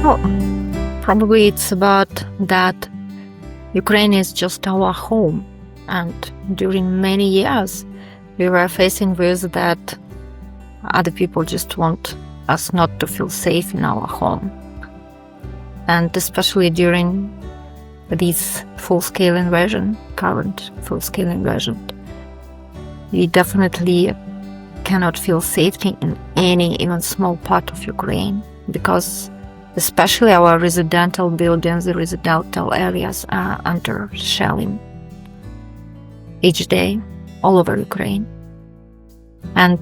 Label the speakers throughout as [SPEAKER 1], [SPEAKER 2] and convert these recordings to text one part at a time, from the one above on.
[SPEAKER 1] Well, probably it's about that Ukraine is just our home. And during many years, we were facing with that other people just want us not to feel safe in our home. And especially during this full-scale invasion, current full-scale invasion, we definitely cannot feel safety in any even small part of Ukraine, because especially our residential buildings, the residential areas are under shelling each day all over Ukraine. And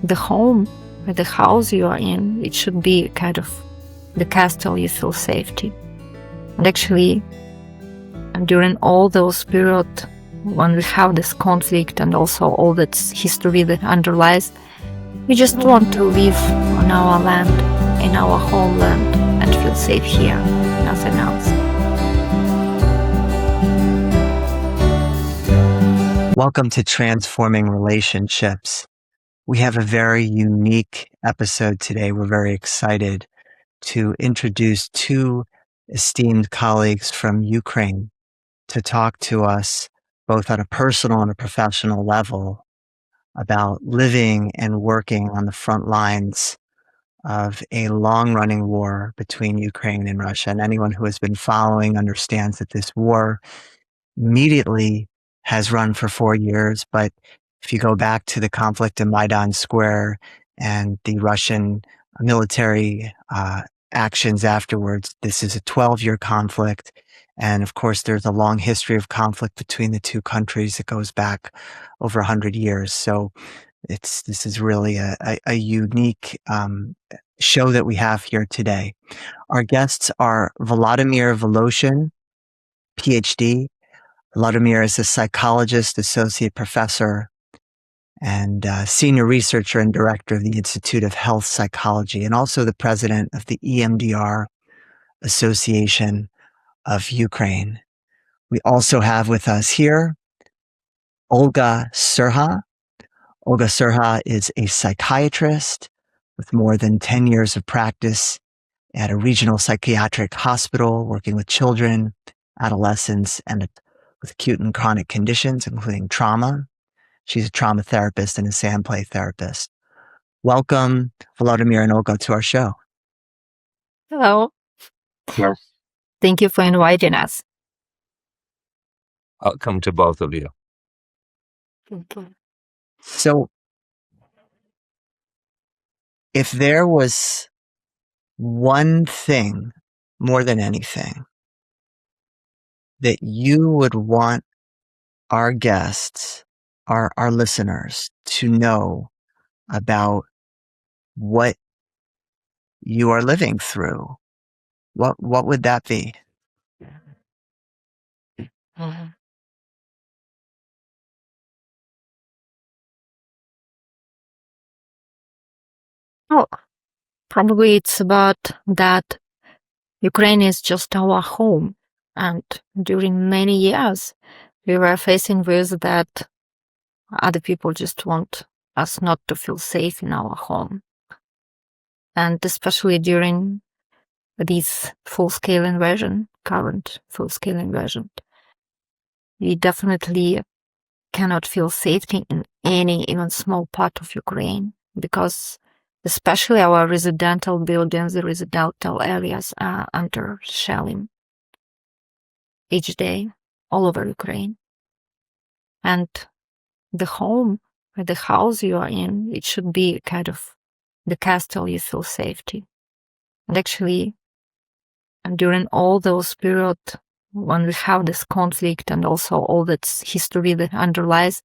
[SPEAKER 1] the home, the house you are in, it should be kind of the castle you feel safety. And actually, during all those periods when we have this conflict and also all that history that underlies, we just want to live on our land, in our homeland, and feel safe here, nothing else.
[SPEAKER 2] Welcome to Transforming Relationships. We have a very unique episode today. We're very excited to introduce two esteemed colleagues from Ukraine to talk to us both on a personal and a professional level about living and working on the front lines of a long-running war between Ukraine and Russia. And anyone who has been following understands that this war immediately has run for 4 years. But if you go back to the conflict in Maidan Square and the Russian military actions afterwards, this is a 12-year conflict. And of course, there's a long history of conflict between the two countries that goes back over 100 years. So this is really a unique show that we have here today. Our guests are Volodymyr Voloshin, PhD. Volodymyr is a psychologist, associate professor, and senior researcher and director of the Institute of Health Psychology, and also the president of the EMDR Association of Ukraine. We also have with us here Olha Serha. Olha Serha is a psychiatrist with more than 10 years of practice at a regional psychiatric hospital, working with children, adolescents, and with acute and chronic conditions, including trauma. She's a trauma therapist and a sand play therapist. Welcome, Volodymyr and Olga, to our show.
[SPEAKER 1] Hello.
[SPEAKER 3] Yes.
[SPEAKER 1] Thank you for inviting us.
[SPEAKER 3] Welcome to both of you.
[SPEAKER 1] Thank you.
[SPEAKER 2] So, if there was one thing more than anything that you would want our guests, our listeners, to know about what you are living through, what would that be?
[SPEAKER 1] Mhm. Oh, probably it's about that Ukraine is just our home. And during many years, we were facing with that other people just want us not to feel safe in our home. And especially during this full-scale invasion, current full-scale invasion, we definitely cannot feel safety in any even small part of Ukraine, because especially our residential buildings, the residential areas are under shelling each day all over Ukraine. And the home, the house you are in, it should be kind of the castle you feel safety. And actually, during all those periods when we have this conflict and also all that history that underlies,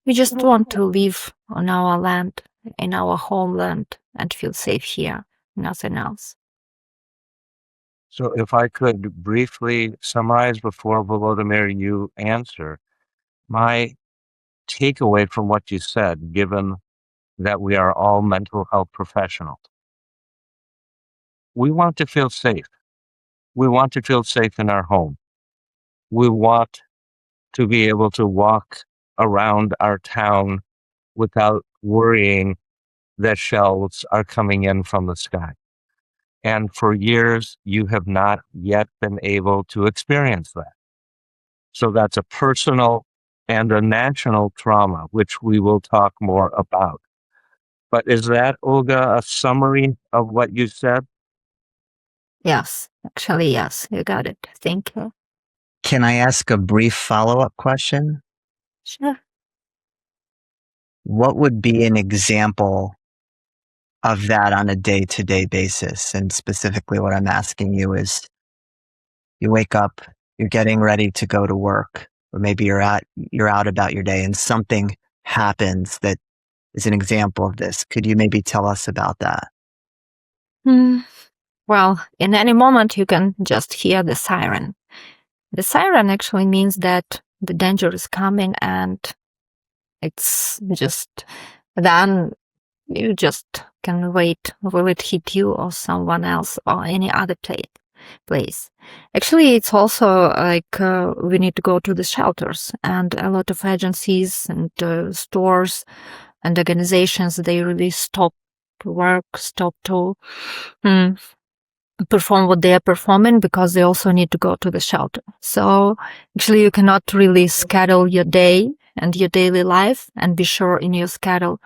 [SPEAKER 1] we just want to live on our land, in our homeland, and feel safe here, nothing else.
[SPEAKER 3] So if I could briefly summarize before Volodymyr, you answer, my takeaway from what you said, given that we are all mental health professionals, we want to feel safe. We want to feel safe in our home. We want to be able to walk around our town without worrying that shells are coming in from the sky. And for years, you have not yet been able to experience that. So that's a personal and a national trauma, which we will talk more about. But is that, Olga, a summary of what you said?
[SPEAKER 1] Yes, actually, yes, you got it. Thank you.
[SPEAKER 2] Can I ask a brief follow-up question?
[SPEAKER 1] Sure.
[SPEAKER 2] What would be an example of that on a day-to-day basis? And specifically what I'm asking you is, you wake up, you're getting ready to go to work, or maybe you're out about your day and something happens that is an example of this. Could you maybe tell us about that?
[SPEAKER 1] Hmm. Well, in any moment, you can just hear the siren. The siren actually means that the danger is coming, and it's just then you just can wait. Will it hit you or someone else or any other place? Actually, it's also like we need to go to the shelters, and a lot of agencies and stores and organizations, they really stop to work, stop to perform what they are performing because they also need to go to the shelter. So actually you cannot really schedule your day and your daily life and be sure in your schedule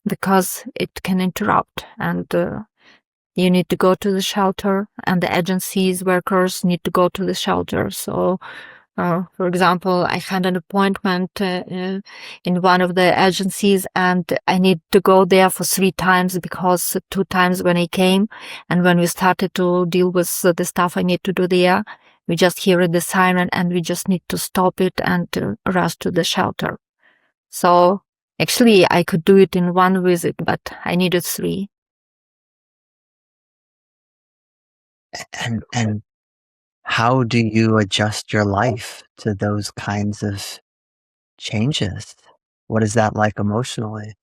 [SPEAKER 1] because it can interrupt, and you need to go to the shelter, and the agencies workers need to go to the shelter. So for example, I had an appointment in one of the agencies, and I need to go there for 3 times because 2 times when I came and when we started to deal with the stuff I need to do there, we just hear the siren and we just need to stop it and rush to the shelter. So actually I could do it in 1 visit, but I needed 3.
[SPEAKER 2] And how do you adjust your life to those kinds of changes? What is that like emotionally?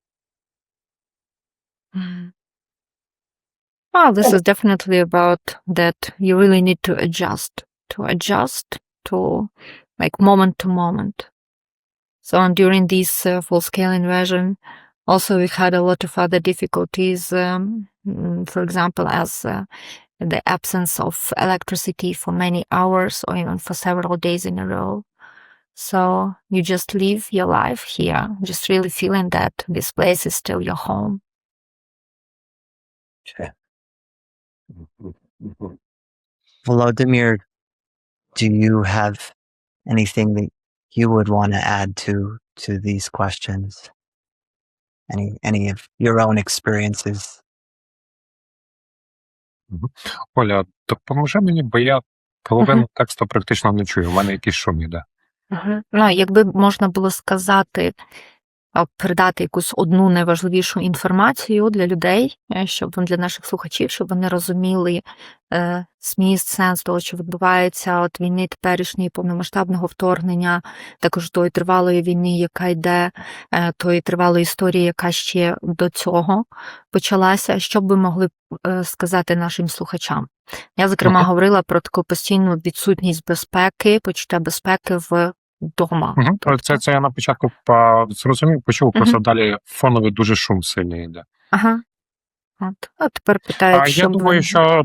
[SPEAKER 1] Well, this is definitely about that you really need to adjust to like moment to moment. So during this full-scale invasion, also we had a lot of other difficulties, for example, as the absence of electricity for many hours or even for several days in a row. So you just live your life here, just really feeling that this place is still your home.
[SPEAKER 2] Volodymyr, do you have anything that you would want to add to these questions? Any of your own experiences?
[SPEAKER 3] Оля, допоможи мені, бо я половину тексту практично не чую, у мене якийсь шум іде.
[SPEAKER 1] Ну, якби можна було сказати, передати якусь одну найважливішу інформацію для людей, щоб для наших слухачів, щоб вони розуміли зміст, сенс того, що відбувається от війни теперішньої, повномасштабного вторгнення, також тої тривалої війни, яка йде, тої тривалої історії, яка ще до цього почалася, що б ви могли сказати нашим слухачам? Я, зокрема, говорила про таку постійну відсутність безпеки, почуття безпеки вдома.
[SPEAKER 3] Тобто... Це я на початку зрозумів, почув, просто далі фоновий дуже шум сильний йде.
[SPEAKER 1] Ага. А тепер питають,
[SPEAKER 3] я думаю, що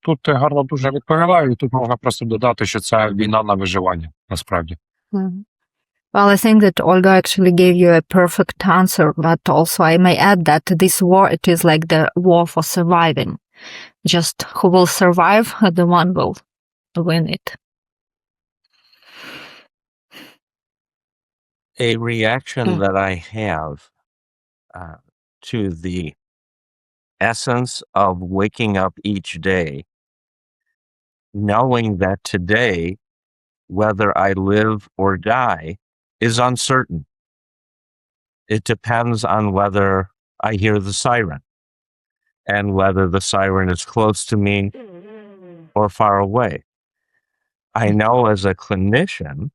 [SPEAKER 3] тут ти гарно дуже відповіла, і тут можна просто додати, що це війна на виживання, насправді.
[SPEAKER 1] Well, I think that Olga actually gave you a perfect answer, but also I may add that this war, it is like the war for surviving. Just who will survive, the one will win it.
[SPEAKER 3] A reaction that I have to the essence of waking up each day, knowing that today, whether I live or die, is uncertain. It depends on whether I hear the siren and whether the siren is close to me or far away. I know as a clinician,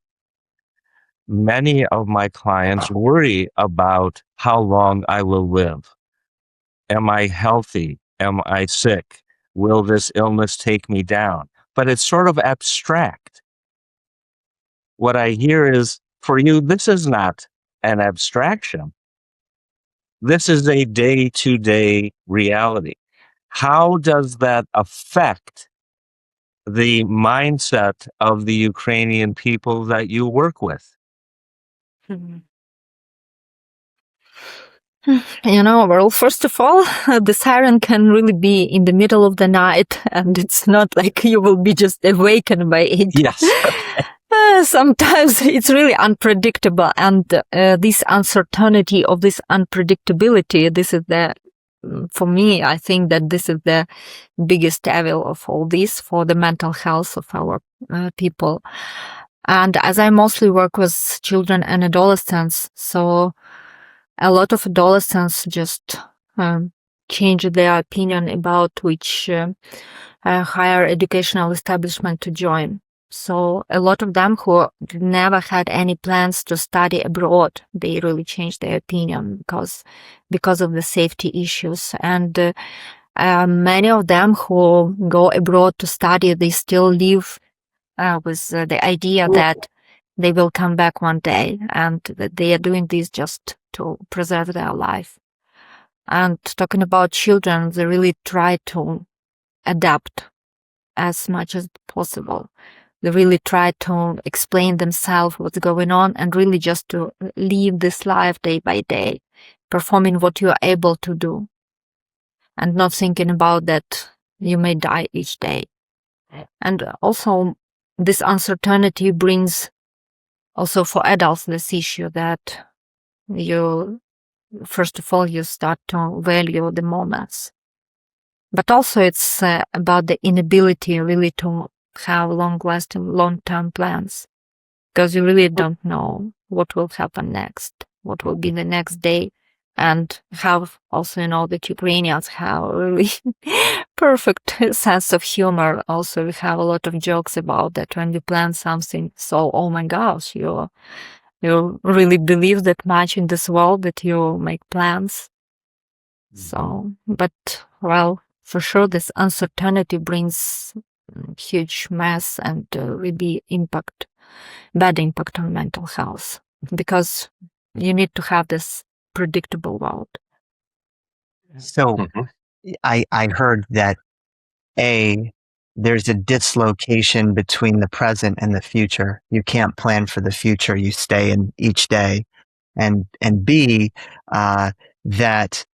[SPEAKER 3] many of my clients worry about how long I will live. Am I healthy? Am I sick? Will this illness take me down? But it's sort of abstract. What I hear is, for you, this is not an abstraction. This is a day-to-day reality. how does that affect the mindset of the Ukrainian people that you work with?
[SPEAKER 1] Well, first of all, the siren can really be in the middle of the night, and it's not like you will be just awakened by it.
[SPEAKER 3] Yes.
[SPEAKER 1] Sometimes it's really unpredictable, and this uncertainty of this unpredictability, this is for me, I think that this is the biggest evil of all this for the mental health of our people. And as I mostly work with children and adolescents, so a lot of adolescents just change their opinion about which higher educational establishment to join. So a lot of them who never had any plans to study abroad, they really changed their opinion because of the safety issues. And many of them who go abroad to study, they still live with the idea that they will come back one day, and that they are doing this just to preserve their life. And talking about children, they really try to adapt as much as possible. They really try to explain themselves what's going on, and really just to live this life day by day, performing what you are able to do, and not thinking about that you may die each day. And also, this uncertainty brings also for adults this issue that first of all, you start to value the moments. But also it's about the inability really to have long-lasting, long-term plans, because you really don't know what will happen next, what will be the next day, and have also that Ukrainians have a really perfect sense of humor. Also, we have a lot of jokes about that when we plan something. So, oh my gosh, you really believe that much in this world that you make plans. So, but well, for sure, this uncertainty brings huge mess and really bad impact on mental health, because you need to have this predictable world.
[SPEAKER 2] So I heard that there's a dislocation between the present and the future. You can't plan for the future. You stay in each day. And B, that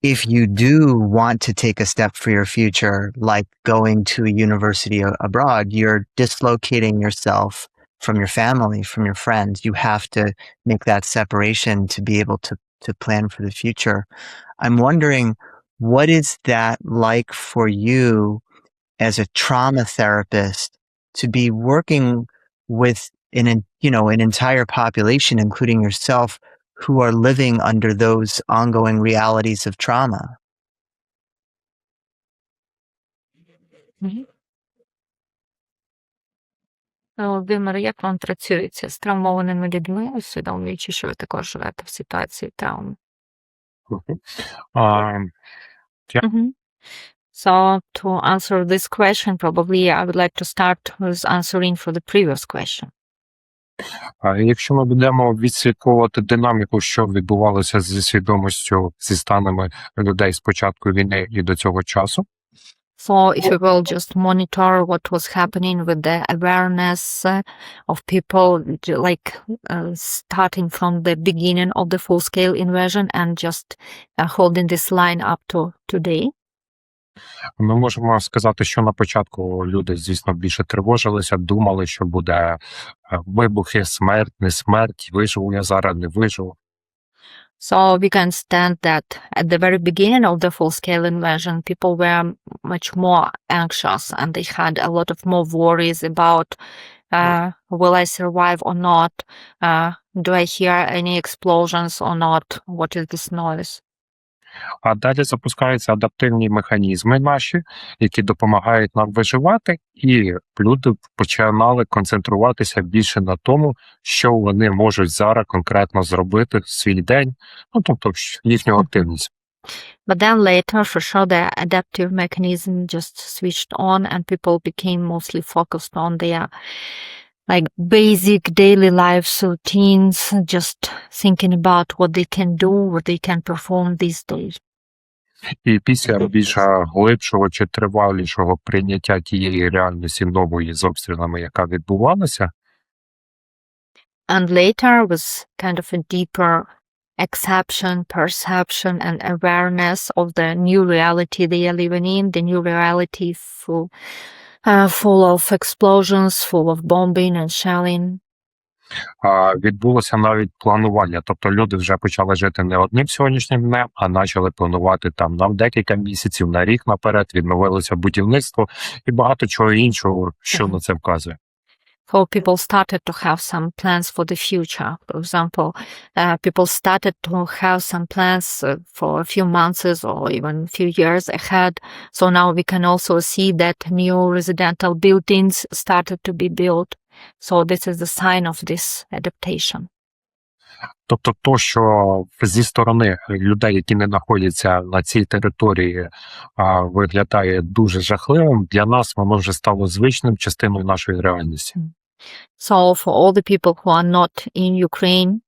[SPEAKER 2] if you do want to take a step for your future, like going to a university abroad, you're dislocating yourself from your family, from your friends. You have to make that separation to be able to plan for the future. I'm wondering, what is that like for you as a trauma therapist to be working with an entire population, including yourself, who are living under those ongoing realities of trauma?
[SPEAKER 1] Володимир, як вам працюється з травмованими людьми, усвідомлюючи, що ви також живете в ситуації травми? So to answer this question, probably I would like to start with answering for the previous question.
[SPEAKER 3] Якщо ми будемо відслідковувати динаміку, що відбувалося зі свідомістю, зі станами людей з початку війни і до цього часу,
[SPEAKER 1] So if we will just monitor what was happening with the awareness of people, like starting from the beginning of the full-scale invasion and just holding this line up to today,
[SPEAKER 3] ми можемо сказати, що на початку люди, звісно, більше тривожилися, думали, що буде вибухи, смерть, не смерть, виживу я зараз, не виживу.
[SPEAKER 1] So we can understand that at the very beginning of the full-scale invasion, people were much more anxious, and they had a lot of more worries about, will I survive or not? Do I hear any explosions or not? What is this noise?
[SPEAKER 3] А далі запускаються адаптивні механізми наші, які допомагають нам виживати, і люди починали концентруватися більше на тому, що вони можуть зараз конкретно зробити в свій день, тобто їхню активність.
[SPEAKER 1] But then later, for sure, the adaptive mechanism just switched on, and people became mostly focused on their basic daily life routines, just thinking about what they can do, what they can perform these days.
[SPEAKER 3] І після більш глибшого чи тривалішого прийняття тієї реальності нової з обстрілами, яка відбувалася,
[SPEAKER 1] And later was kind of a deeper acceptance, perception, and awareness of the new reality they are living in, the new reality full of explosions, full of bombing and shelling.
[SPEAKER 3] відбулося навіть планування. Тобто люди вже почали жити не одним сьогоднішнім днем, а почали планувати там на декілька місяців, на рік наперед, відновилося будівництво і багато чого іншого, що на це вказує.
[SPEAKER 1] So people started to have some plans for the future. For example, people started to have some plans for a few months or even a few years ahead. So now we can also see that new residential buildings started to be built. So this is the sign of this adaptation.
[SPEAKER 3] Тобто то, що зі сторони людей, які не знаходяться на цій території, виглядає дуже жахливим, для нас воно вже стало звичним частиною нашої реальності.
[SPEAKER 1] So for all the people who are not in Ukraine,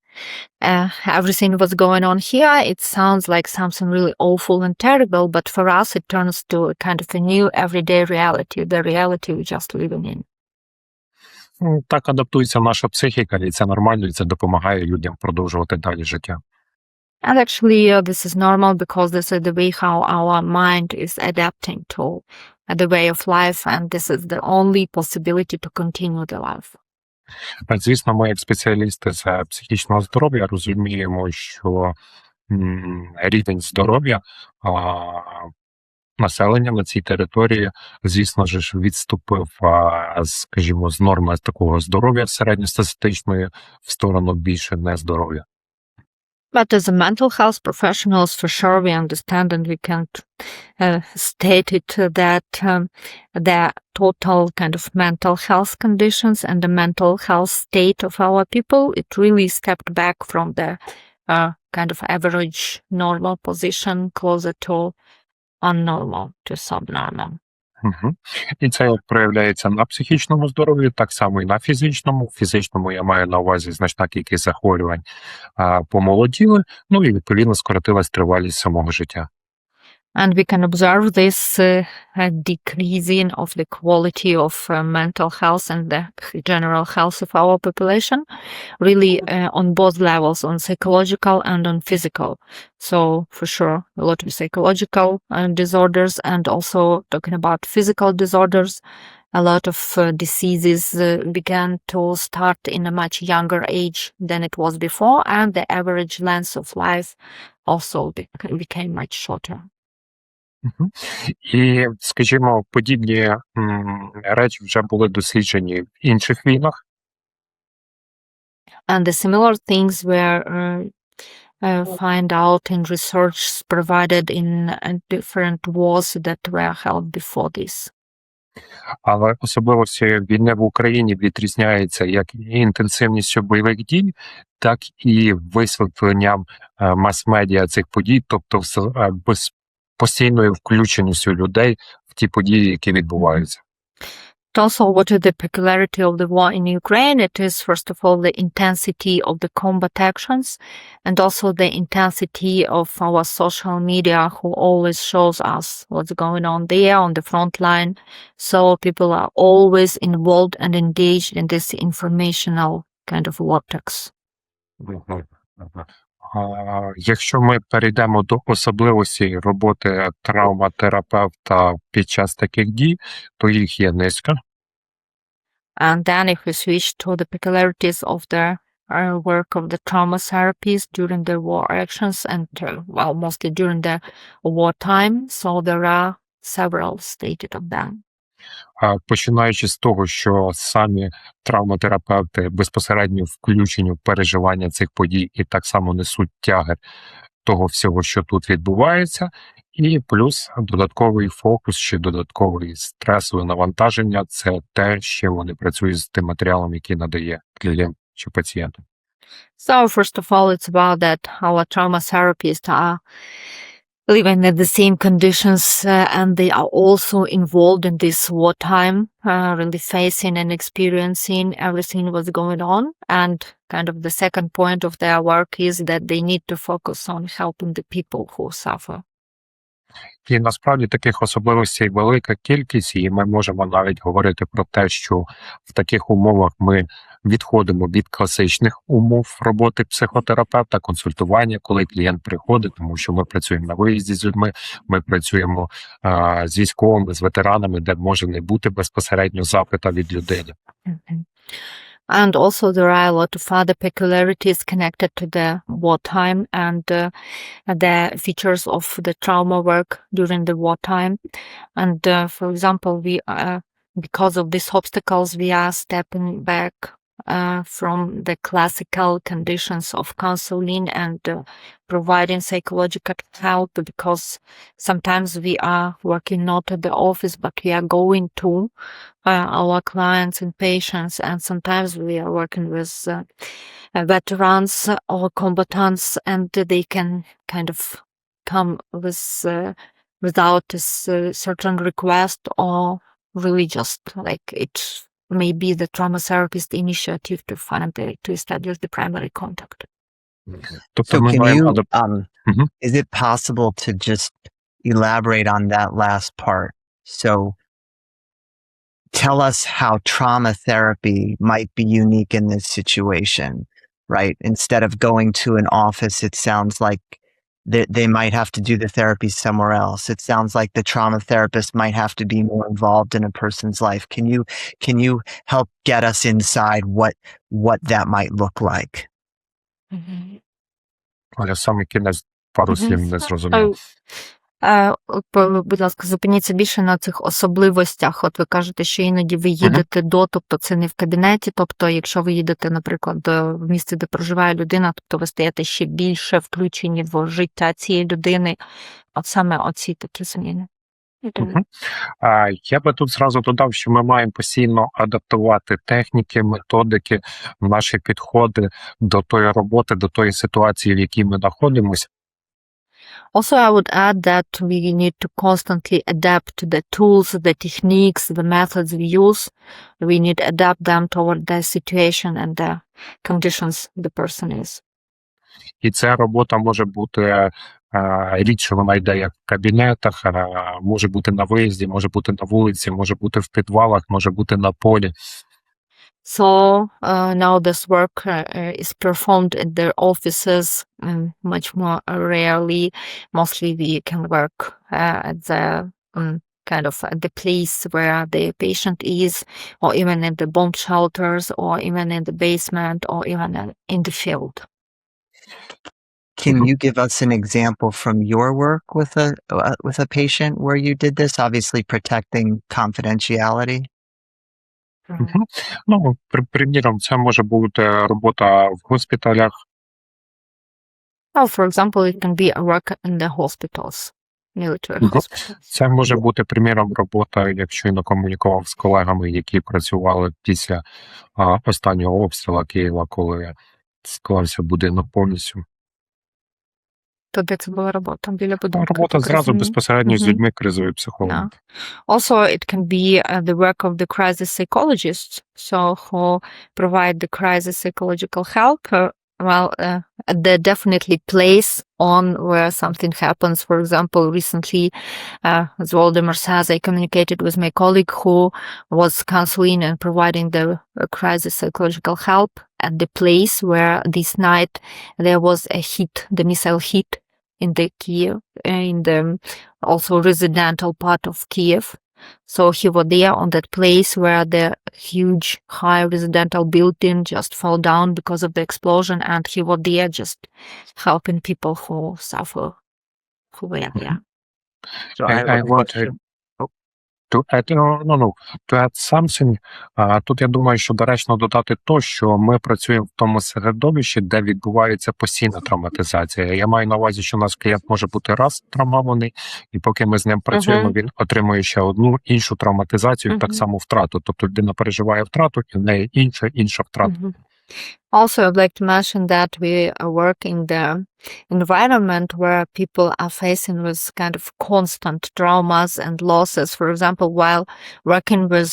[SPEAKER 1] everything what's going on here, it sounds like something really awful and terrible, but for us it turns to a kind of a new everyday reality, the reality we're just living in.
[SPEAKER 3] Так адаптується наша психіка, і це нормально, і це допомагає людям продовжувати далі життя.
[SPEAKER 1] And actually, this is normal because this is the way how our mind is adapting to the way of life, and this is the only possibility to continue the life.
[SPEAKER 3] Звісно, ми, як спеціалісти з психічного здоров'я, розуміємо, що рівень здоров'я населення на цій території, звісно ж, відступив, скажімо, з норми такого здоров'я середньостатистичної в сторону більше нездоров'я.
[SPEAKER 1] But as a mental health professionals, for sure, we understand and we can state it that the total kind of mental health conditions and the mental health state of our people, it really stepped back from the kind of average normal position closer to unnormal, to subnormal.
[SPEAKER 3] Угу. І це проявляється на психічному здоров'ї, так само і на фізичному. Фізичному я маю на увазі значна кількість захворювань помолоділи, ну і відповідно скоротилась тривалість самого життя.
[SPEAKER 1] And we can observe this decreasing of the quality of mental health and the general health of our population, really on both levels, on psychological and on physical. So for sure, a lot of psychological disorders and also talking about physical disorders. A lot of diseases began to start in a much younger age than it was before, and the average length of life also became much shorter.
[SPEAKER 3] І, скажімо, подібні речі вже були досліджені в інших війнах.
[SPEAKER 1] And the similar things were find out in research provided in different wars that were held before this.
[SPEAKER 3] Але особливості війни в Україні відрізняється як і інтенсивністю бойових дій, так і висвітленням мас-медіа цих подій, тобто постійною включеністю людей в ті події, які відбуваються.
[SPEAKER 1] Also, what is the peculiarity of the war in Ukraine? It is, first of all, the intensity of the combat actions and also the intensity of our social media who always shows us what's going on there on the front line. So people are always involved and engaged in this informational kind of vortex.
[SPEAKER 3] Якщо ми перейдемо до особливості роботи травматерапевта під час таких дій, то їх є низка.
[SPEAKER 1] And then if we switch to the peculiarities of the work of the trauma therapies during the war actions and, well, mostly during the wartime, so there are several stated of them.
[SPEAKER 3] Починаючи з того, що самі травматерапевти безпосередньо включені в переживання цих подій і так само несуть тягар того всього, що тут відбувається, і плюс додатковий фокус чи додатковий стресове навантаження – це те, що вони працюють з тим матеріалом, який надає клієнт чи пацієнту.
[SPEAKER 1] So, first of all, it's about that our trauma therapists are living in the same conditions and they are also involved in this wartime, really facing and experiencing everything what's going on. And kind of the second point of their work is that they need to focus on helping the people who suffer.
[SPEAKER 3] І насправді таких особливостей велика кількість, і ми можемо навіть говорити про те, що в таких умовах ми відходимо від класичних умов роботи психотерапевта, консультування, коли клієнт приходить, тому що ми працюємо на виїзді з людьми, ми працюємо з військовими, з ветеранами, де може не бути безпосередньо запита від людини.
[SPEAKER 1] And also there are a lot of other peculiarities connected to the wartime and the features of the trauma work during the wartime. And for example, because of these obstacles, we are stepping back from the classical conditions of counseling and providing psychological help, because sometimes we are working not at the office, but we are going to our clients and patients, and sometimes we are working with veterans or combatants, and they can kind of come without this certain request, or really just like it may be the trauma therapist initiative to establish the primary contact.
[SPEAKER 2] So is it possible to just elaborate on that last part? So tell us how trauma therapy might be unique in this situation, right? Instead of going to an office, it sounds like they might have to do the therapy somewhere else. It sounds like the trauma therapist might have to be more involved in a person's life. Can you help get us inside what that might look like?
[SPEAKER 3] Оля, саме кінець пару слів не зрозумів.
[SPEAKER 1] Будь ласка, зупиніться більше на цих особливостях. От ви кажете, що іноді ви їдете тобто це не в кабінеті, тобто якщо ви їдете, наприклад, в місце, де проживає людина, тобто ви стаєте ще більше включені в життя цієї людини. От саме оці такі зміни.
[SPEAKER 3] Я би тут зразу додав, що ми маємо постійно адаптувати техніки, методики, наші підходи до тої роботи, до тої ситуації, в якій ми знаходимося.
[SPEAKER 1] Also, I would add that we need to constantly adapt the tools, the techniques, the methods we use. We need to adapt them toward the situation and the conditions the person is.
[SPEAKER 3] І ця робота може бути рідше, вона йде як в кабінетах, може бути на виїзді, може бути на вулиці, може бути в підвалах, може бути на полі.
[SPEAKER 1] So now this work is performed in their offices, much more rarely. Mostly we can work at the kind of at the place where the patient is, or even in the bomb shelters, or even in the basement, or even in the field.
[SPEAKER 2] Can you give us an example from your work with a patient where you did this, obviously protecting confidentiality?
[SPEAKER 3] Ну, приміром, це може бути робота в госпіталях.
[SPEAKER 1] Oh, for example, it can be a work in the hospitals, military hospitals.
[SPEAKER 3] Це може бути, приміром, робота, якщо я комунікував з колегами, які працювали після останнього обстрілу Києва, коли склався будинок повністю.
[SPEAKER 1] То де це була робота? Біля будинку?
[SPEAKER 3] Робота зразу безпосередньо з людьми, кризові психологи.
[SPEAKER 1] Also, it can be the work of the crisis psychologists, so who provide the crisis psychological help. They definitely place on where something happens. For example, recently, as Volodymyr says, I communicated with my colleague who was counseling and providing the crisis psychological help at the place where this night there was a hit, the missile hit in the Kiev, in the also residential part of Kiev. So he was there on that place where the huge high residential building just fell down because of the explosion, and he was there just helping people who suffer, who were there.
[SPEAKER 3] So I want to add something. Тут я думаю, що доречно додати то, що ми працюємо в тому середовищі, де відбувається постійна травматизація. Я маю на увазі, що у нас клієнт може бути раз травмований, і поки ми з ним працюємо, він отримує ще одну іншу травматизацію, так само втрату. Тобто людина переживає втрату, і в неї інша втрата.
[SPEAKER 1] Also, I'd like to mention that we work in the environment where people are facing with kind of constant traumas and losses. For example, while working with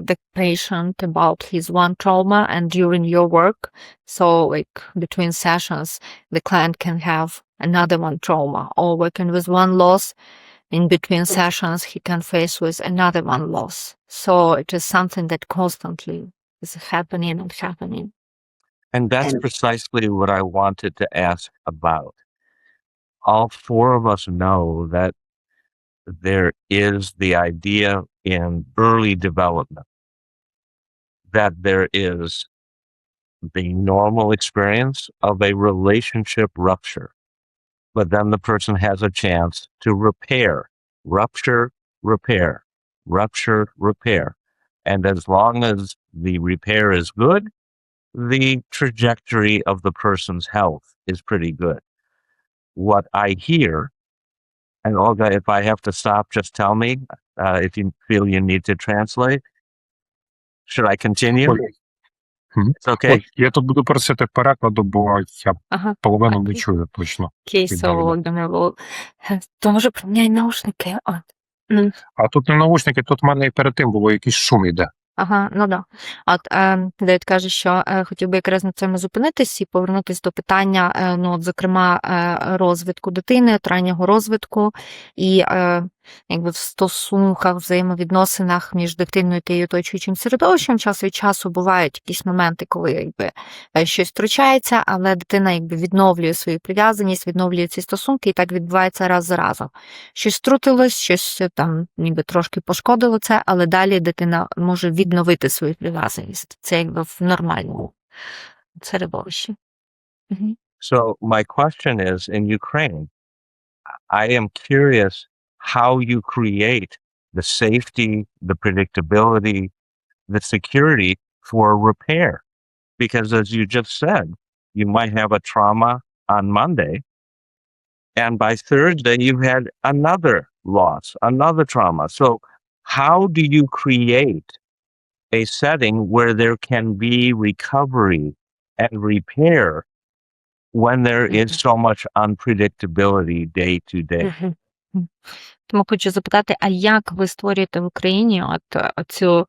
[SPEAKER 1] the patient about his one trauma and during your work, so like between sessions, the client can have another one trauma, or working with one loss, in between sessions he can face with another one loss. So it is something that constantly is happening and happening.
[SPEAKER 3] And that's precisely what I wanted to ask about. All four of us know that there is the idea in early development that there is the normal experience of a relationship rupture, but then the person has a chance to repair, rupture, repair, rupture, repair. And as long as the repair is good, the trajectory of the person's health is pretty good. What I hear, and Olga, if I have to stop, just tell me if you feel you need to translate. Should I continue? It's okay?
[SPEAKER 4] Я тут буду просити перекладу, бо я половину не
[SPEAKER 1] окей.
[SPEAKER 4] чую точно.
[SPEAKER 1] Okay, so Volodymyr will... То може поміняй наушники?
[SPEAKER 4] А тут не наушники, тут в мене і перед тим було якийсь шум іде.
[SPEAKER 1] Ага, ну да. От Девід каже, що хотів би якраз на цьому зупинитись і повернутися до питання, ну, от, зокрема, розвитку дитини, от раннього розвитку, і якби в стосунках, взаємовідносинах між дитиною та її оточуючим середовищем час від часу бувають якісь моменти, коли якби щось втручається, але дитина якби відновлює свою прив'язаність, відновлює ці стосунки, і так відбувається раз за разом. Щось втрутилось, щось там ніби трошки пошкодило це, але далі дитина може відновити свою прив'язаність. Це якби в нормальному середовищі.
[SPEAKER 3] So my question is, in Ukraine, I am curious how you create the safety, the predictability, the security for repair. Because as you just said, you might have a trauma on Monday, and by Thursday you had another loss, another trauma. So how do you create a setting where there can be recovery and repair when there is so much unpredictability day to day?
[SPEAKER 1] Тому хочу запитати, а як ви створюєте в Україні цю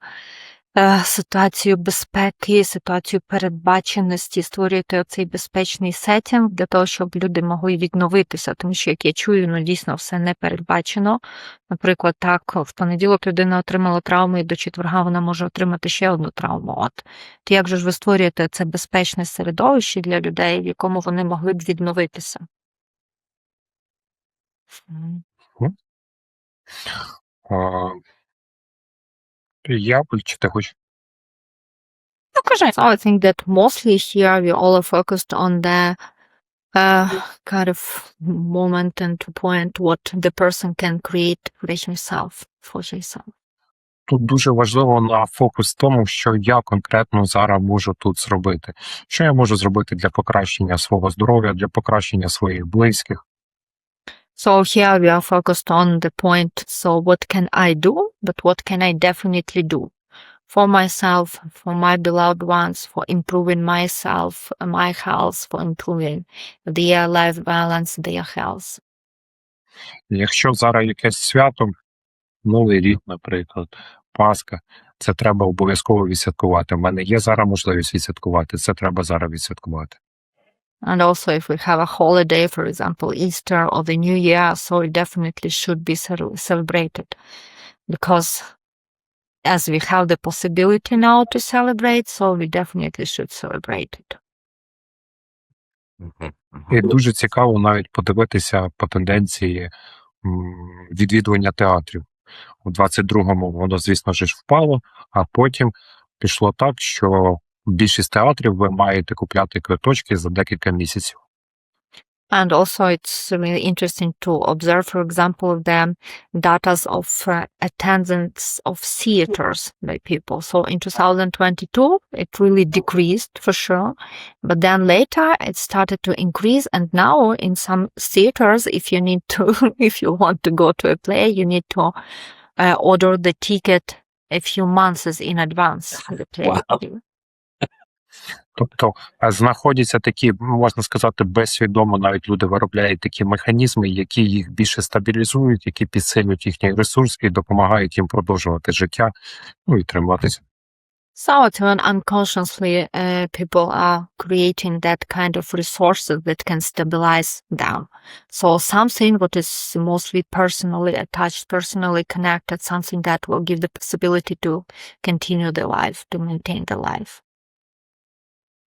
[SPEAKER 1] ситуацію безпеки, ситуацію передбаченості, створюєте оцей безпечний сеттінг для того, щоб люди могли відновитися, тому що, як я чую, ну дійсно все не передбачено. Наприклад, так, в понеділок людина отримала травму, і до четверга вона може отримати ще одну травму. То як же ж ви створюєте це безпечне середовище для людей, в якому вони могли б відновитися?
[SPEAKER 4] Я чи ти хочеш?
[SPEAKER 1] So I think that mostly here we all are focused on the kind of moment and point what the person can create for himself, for himself.
[SPEAKER 4] Тут дуже важливо на фокус в тому, що я конкретно зараз можу тут зробити. Що я можу зробити для покращення свого здоров'я, для покращення своїх близьких.
[SPEAKER 1] So here we are focused on the point, so what can I do, but what can I definitely do for myself, for my beloved ones, for improving myself, my health, for improving their life balance, their health.
[SPEAKER 4] Якщо зараз якесь свято, Новий рік, наприклад, Пасха, це треба обов'язково відсвяткувати. У мене є зараз можливість відсвяткувати, це треба зараз відсвяткувати.
[SPEAKER 1] And also if we have a holiday, for example, Easter or the New Year, so it definitely should be celebrated. Because as we have the possibility now to celebrate, so we definitely should celebrate it.
[SPEAKER 4] І дуже цікаво навіть подивитися по тенденції відвідування театрів. У 22-му воно, звісно ж, впало, а потім пішло так, що більшість театрів ви маєте купляти квиточки за декілька місяців.
[SPEAKER 1] And also it's really interesting to observe, for example, the data of attendance of theaters by people. So in 2022, it really decreased for sure. But then later it started to increase. And now in some theaters, if you want to go to a play, you need to order the ticket a few months in advance for the play.
[SPEAKER 3] Wow.
[SPEAKER 4] Тобто знаходяться такі, можна сказати, безсвідомо навіть люди виробляють такі механізми, які їх більше стабілізують, які підсилюють їхній ресурс і допомагають їм продовжувати життя, ну і триматися.
[SPEAKER 1] So it's when unconsciously people are creating that kind of resources that can stabilize them. So something what is mostly personally attached, personally connected, something that will give the possibility to continue the life, to maintain the life.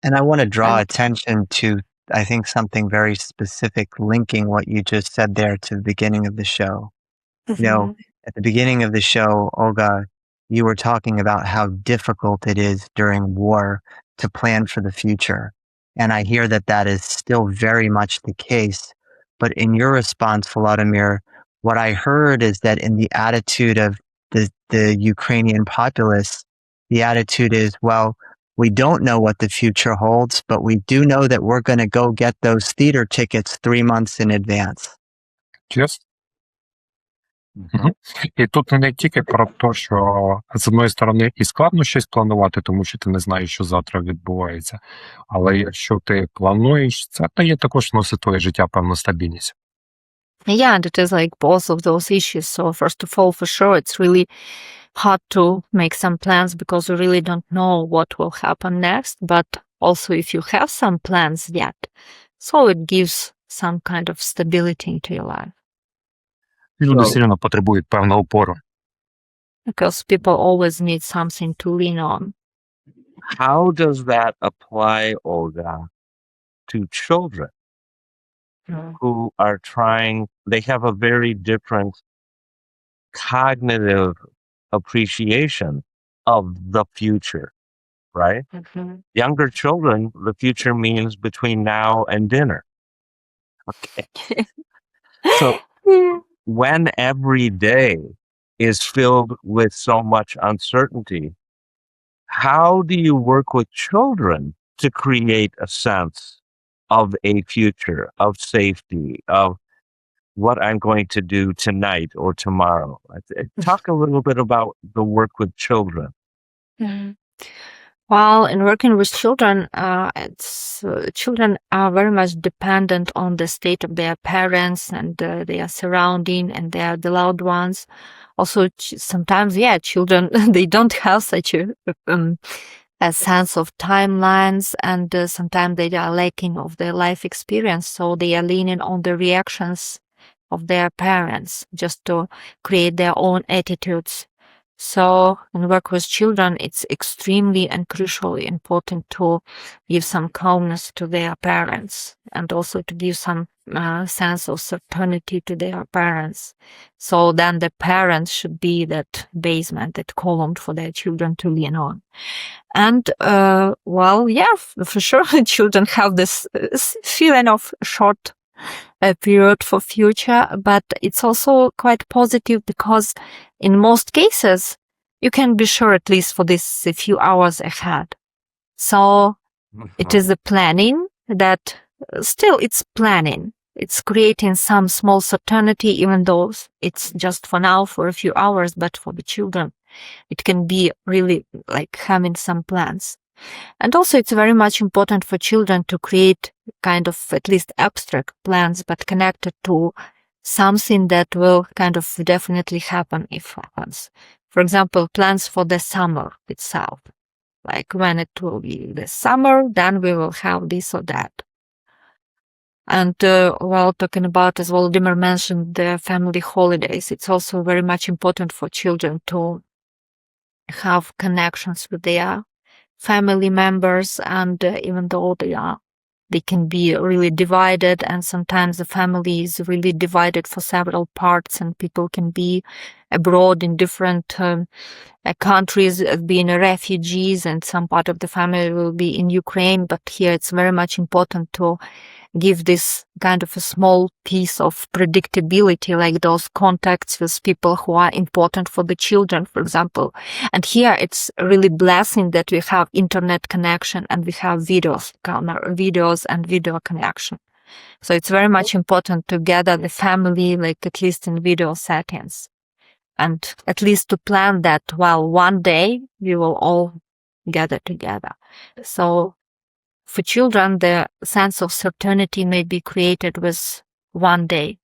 [SPEAKER 2] And I want to draw
[SPEAKER 1] And
[SPEAKER 2] attention to, I think, something very specific linking what you just said there to the beginning of the show. You know, at the beginning of the show, Olga, you were talking about how difficult it is during war to plan for the future. And I hear that that is still very much the case. But in your response, Volodymyr, what I heard is that in the attitude of the Ukrainian populace, the attitude is, well, we don't know what the future holds, but we do know that we're going to go get those theater tickets 3 months in advance.
[SPEAKER 4] Yes. І тут не тільки про те, що з одної сторони і складно щось планувати, тому що ти не знаєш, що завтра відбувається. Але якщо ти плануєш, це дає також носить твоє життя певну стабільність.
[SPEAKER 1] yeah, and it is like both of those issues. So first of all, for sure, it's really hard to make some plans because you really don't know what will happen next. But also if you have some plans yet, so it gives some kind of stability into your life.
[SPEAKER 4] Люди все одно потребують певного опору.
[SPEAKER 1] Because people always need something to lean on.
[SPEAKER 3] How does that apply, Olga, to children who are they have a very different cognitive appreciation of the future, right? Younger children, the future means between now and dinner. Okay. So when every day is filled with so much uncertainty, how do you work with children to create a sense of a future, of safety, of what I'm going to do tonight or tomorrow? Talk a little bit about the work with children.
[SPEAKER 1] Well, in working with children, children are very much dependent on the state of their parents and their surrounding and the loved ones. Also, sometimes, children, they don't have such a sense of timelines, and sometimes they are lacking of their life experience, so they are leaning on the reactions of their parents just to create their own attitudes. So in work with children, it's extremely and crucially important to give some calmness to their parents and also to give some sense of certainty to their parents. So then the parents should be that basement, that column for their children to lean on. And, for sure, children have this feeling of short period for future, but it's also quite positive because in most cases, you can be sure at least for this a few hours ahead. So it is the planning that still it's planning. It's creating some small certainty, even though it's just for now for a few hours, but for the children, it can be really like having some plans. And also it's very much important for children to create kind of at least abstract plans, but connected to something that will kind of definitely happen if it happens. For example, plans for the summer itself. Like when it will be the summer, then we will have this or that. And while talking about, as Volodymyr mentioned, the family holidays, it's also very much important for children to have connections with their family members, and even though they can be really divided, and sometimes the family is really divided for several parts, and people can be abroad in different countries, being refugees, and some part of the family will be in Ukraine. But here it's very much important to give this kind of a small piece of predictability, like those contacts with people who are important for the children, for example. And here it's really blessing that we have internet connection and we have videos and video connection. So it's very much important to gather the family, like at least in video settings, and at least to plan that, well, one day we will all gather together. So for children, the sense of certainty may be created with one day.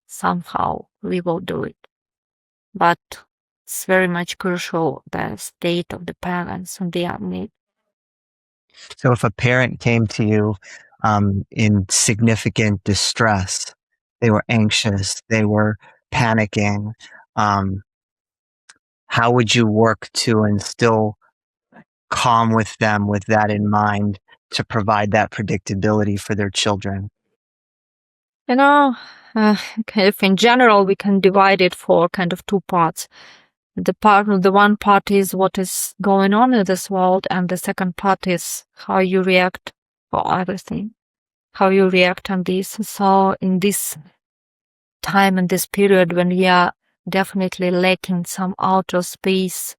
[SPEAKER 1] Somehow we will do it. But it's very much crucial, the state of the parents and their need.
[SPEAKER 2] So if a parent came to you in significant distress, they were anxious, they were panicking, how would you work to instill calm with them with that in mind to provide that predictability for their children?
[SPEAKER 1] You know, if in general we can divide it for kind of two parts. The one part is what is going on in this world, and the second part is how you react for everything, how you react on this. So in this time, in this period when we are definitely lacking some outer space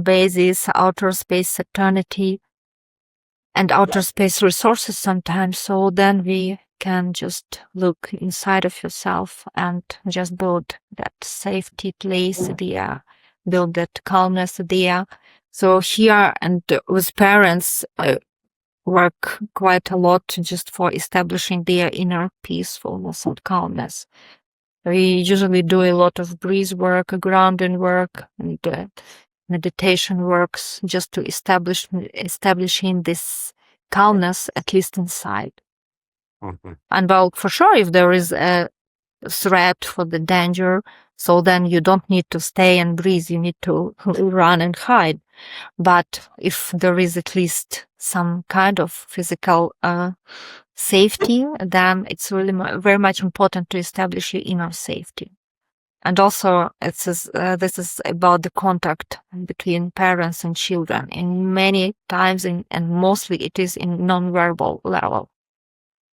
[SPEAKER 1] basis, outer space eternity, and outer space resources sometimes, so then we can just look inside of yourself and just build that safety place there, build that calmness there. So here and with parents, work quite a lot just for establishing their inner peacefulness and calmness. We usually do a lot of breath work, grounding work, and meditation works just to establishing this calmness, at least inside.
[SPEAKER 3] Mhm.
[SPEAKER 1] And well, for sure, if there is a threat for the danger, so then you don't need to stay and breathe, you need to run and hide. But if there is at least some kind of physical safety, then it's really very much important to establish your inner safety. And also, this is about the contact between parents and children. And many times, and mostly it is in non-verbal level.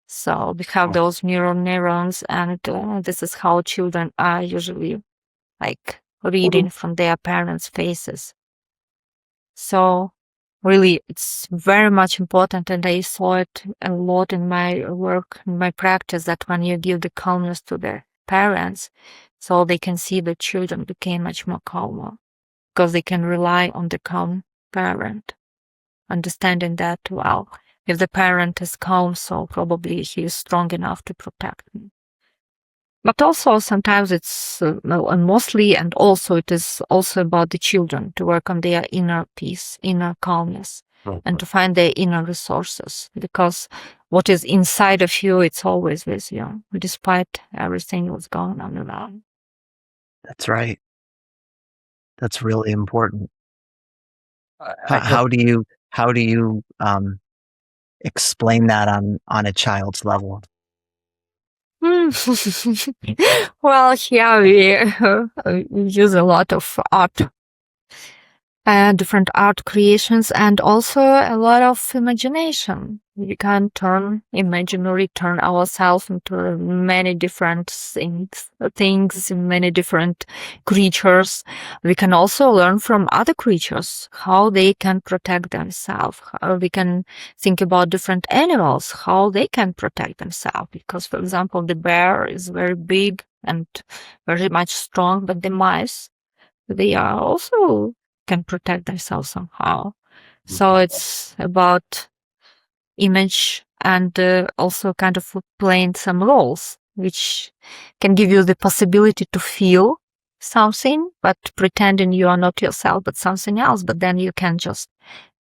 [SPEAKER 1] So we have those mirror neurons, and this is how children are usually like reading from their parents' faces. So really, it's very much important, and I saw it a lot in my work, in my practice, that when you give the calmness to the parents, so they can see the children became much more calmer, because they can rely on the calm parent, understanding that, well, if the parent is calm, so probably he is strong enough to protect me. But also sometimes it's mostly, and also it is also about the children to work on their inner peace, inner calmness, and to find their inner resources, because what is inside of you, it's always with you, despite everything that's going on around.
[SPEAKER 2] That's right. That's really important.
[SPEAKER 3] I
[SPEAKER 2] How do you explain that on a child's level?
[SPEAKER 1] Well, here we use a lot of art, different art creations, and also a lot of imagination. We can turn ourselves into many different things, many different creatures. We can also learn from other creatures how they can protect themselves. We can think about different animals, how they can protect themselves. Because, for example, the bear is very big and very much strong, but the mice, they are also can protect themselves somehow. So it's about image and also kind of playing some roles, which can give you the possibility to feel something, but pretending you are not yourself, but something else. But then you can just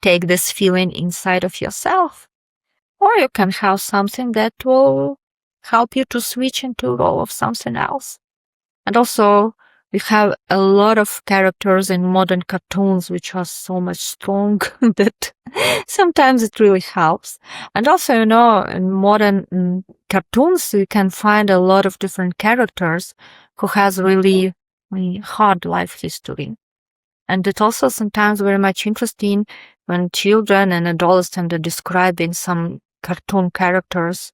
[SPEAKER 1] take this feeling inside of yourself, or you can have something that will help you to switch into a role of something else. And also, we have a lot of characters in modern cartoons which are so much strong that sometimes it really helps. And also, in modern cartoons, you can find a lot of different characters who has really hard life history. And it's also sometimes very much interesting when children and adolescents are describing some cartoon characters.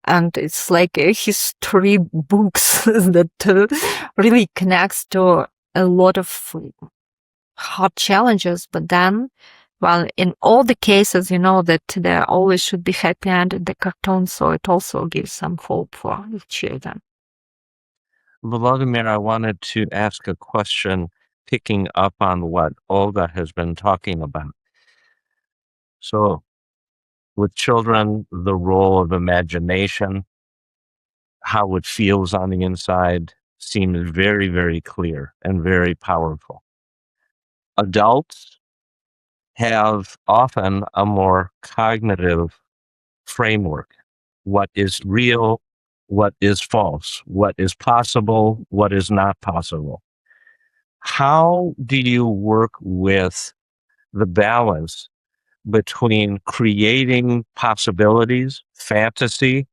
[SPEAKER 1] And it's like a history books that really connects to a lot of hard challenges. But then, well, in all the cases, that there always should be happy end in the cartoon. So it also gives some hope for the children.
[SPEAKER 3] Volodymyr, I wanted to ask a question picking up on what Olga has been talking about. So with children, the role of imagination, how it feels on the inside, seems very, very clear and very powerful. Adults have often a more cognitive framework. What is real, what is false, what is possible, what is not possible. How do you work with the balance between creating possibilities, fantasy,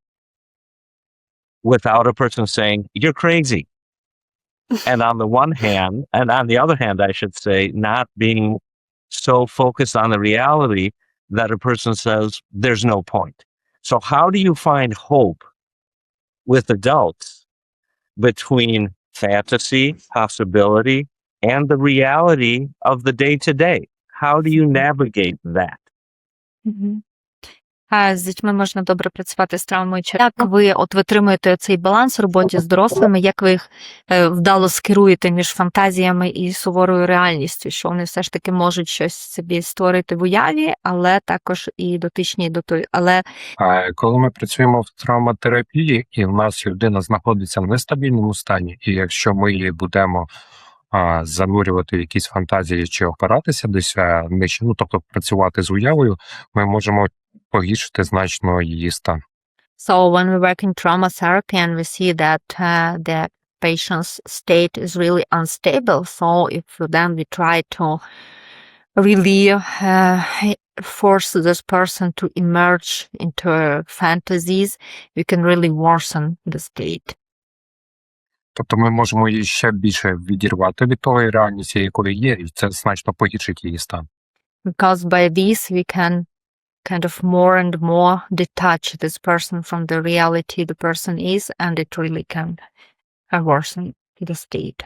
[SPEAKER 3] without a person saying, you're crazy? And on the one hand, and on the other hand, I should say, not being so focused on the reality that a person says, there's no point. So how do you find hope with adults between fantasy, possibility, and the reality of the day-to-day? How do you navigate that?
[SPEAKER 1] Мгм. З дітьми можна добре працювати з травмою. Як ви витримуєте цей баланс в роботі з дорослими, як ви їх вдало скеруєте між фантазіями і суворою реальністю, що вони все ж таки можуть щось собі створити в уяві, але також і дотичні до той.
[SPEAKER 4] Коли ми працюємо в травматерапії, і в нас людина знаходиться в нестабільному стані, і якщо ми її будемо занурювати в якісь фантазії чи опиратися десь нижче, тобто працювати з уявою, ми можемо погіршити значно її стан.
[SPEAKER 1] So when we work in trauma therapy and we see that the patient's state is really unstable, so if then we try to really force this person to emerge into fantasies, we can really worsen the state.
[SPEAKER 4] Тобто ми можемо її ще більше відірвати від тої реальності, якої є, і це значно погіршить її стан.
[SPEAKER 1] Because by this we can kind of more and more detach this person from the reality the person is, and it really can worsen the state.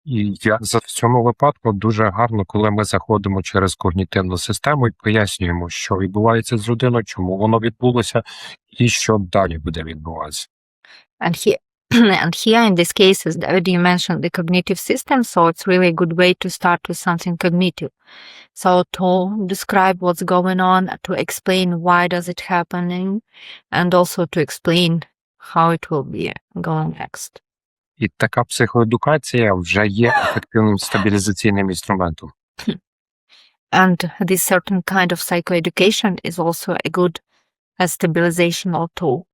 [SPEAKER 4] І в цьому випадку дуже гарно, коли ми заходимо через когнітивну систему і пояснюємо, що відбувається з людиною, чому воно відбулося, і що далі буде відбуватися.
[SPEAKER 1] And here in this case, as David, you mentioned the cognitive system, so it's really a good way to start with something cognitive. So to describe what's going on, to explain why does it happening, and also to explain how it will be going next.
[SPEAKER 4] І така психоедукація вже є ефективним стабілізаційним інструментом.
[SPEAKER 1] And this certain kind of psychoeducation is also a good stabilizational tool.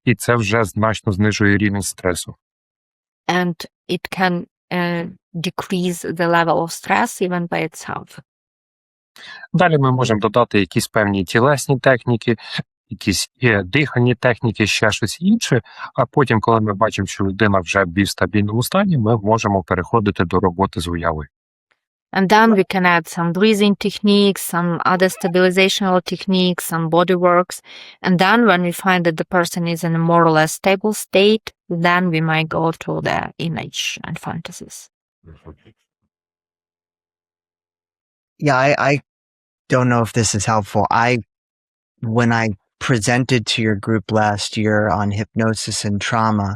[SPEAKER 4] І це вже значно знижує рівень стресу.
[SPEAKER 1] And it can decrease the level of stress even by itself.
[SPEAKER 4] Далі ми можемо додати якісь певні тілесні техніки, якісь дихальні техніки, ще щось інше, а потім, коли ми бачимо, що людина вже в більш стабільному стані, ми можемо переходити до роботи з уявою.
[SPEAKER 1] And then we can add some breathing techniques, some other stabilizational techniques, some body works. And then when we find that the person is in a more or less stable state, then we might go to the image and fantasies.
[SPEAKER 2] Yeah, I don't know if this is helpful. When I presented to your group last year on hypnosis and trauma,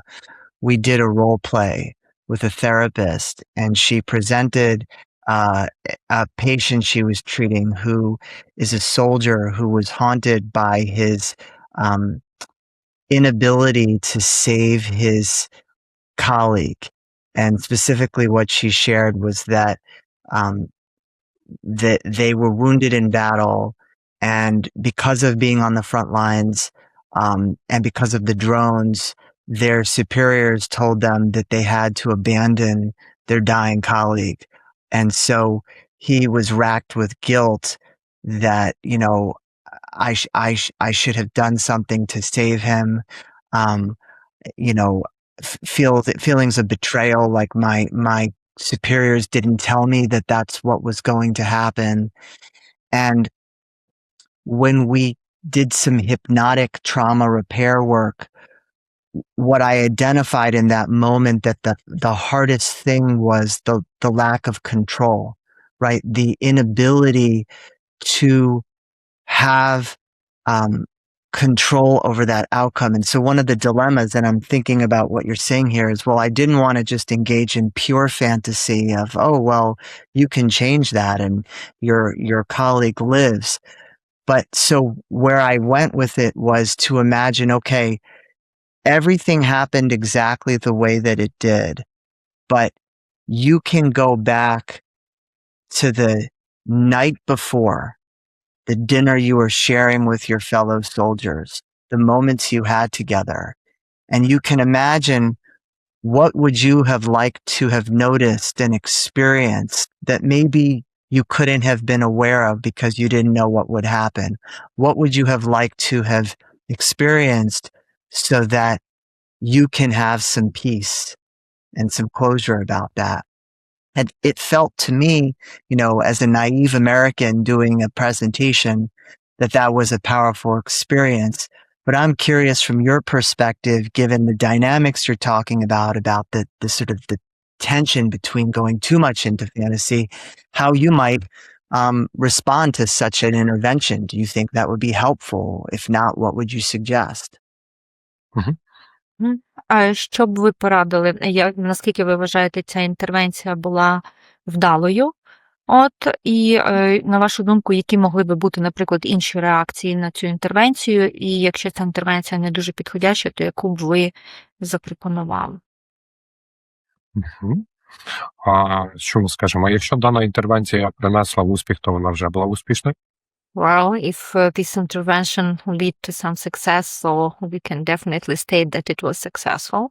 [SPEAKER 2] we did a role play with a therapist, and she presented a patient she was treating who is a soldier who was haunted by his inability to save his colleague. And specifically what she shared was that they were wounded in battle, and because of being on the front lines and because of the drones, their superiors told them that they had to abandon their dying colleague. And so he was racked with guilt that, I should have done something to save him. Feelings of betrayal, like my superiors didn't tell me that that's what was going to happen. And when we did some hypnotic trauma repair work, what I identified in that moment that the hardest thing was the lack of control, right? The inability to have control over that outcome. And so one of the dilemmas, and I'm thinking about what you're saying here, is, well, I didn't want to just engage in pure fantasy of, oh, well, you can change that and your colleague lives. But so where I went with it was to imagine, okay, everything happened exactly the way that it did, but you can go back to the night before, the dinner you were sharing with your fellow soldiers, the moments you had together, and you can imagine what would you have liked to have noticed and experienced that maybe you couldn't have been aware of because you didn't know what would happen? What would you have liked to have experienced so that you can have some peace and some closure about that? And it felt to me, as a naive American doing a presentation, that was a powerful experience. But I'm curious from your perspective, given the dynamics you're talking about the sort of the tension between going too much into fantasy, how you might respond to such an intervention. Do you think that would be helpful? If not, what would you suggest?
[SPEAKER 4] Мгм.
[SPEAKER 1] А що б ви порадили? Наскільки ви вважаєте, ця інтервенція була вдалою? І на вашу думку, які могли би бути, наприклад, інші реакції на цю інтервенцію? І якщо ця інтервенція не дуже підходяща, то яку б ви запропонували?
[SPEAKER 4] Мгм. Що ми скажемо? Якщо дана інтервенція принесла успіх, то вона вже була успішною.
[SPEAKER 1] Well, if this intervention lead to some success, so we can definitely state that it was successful.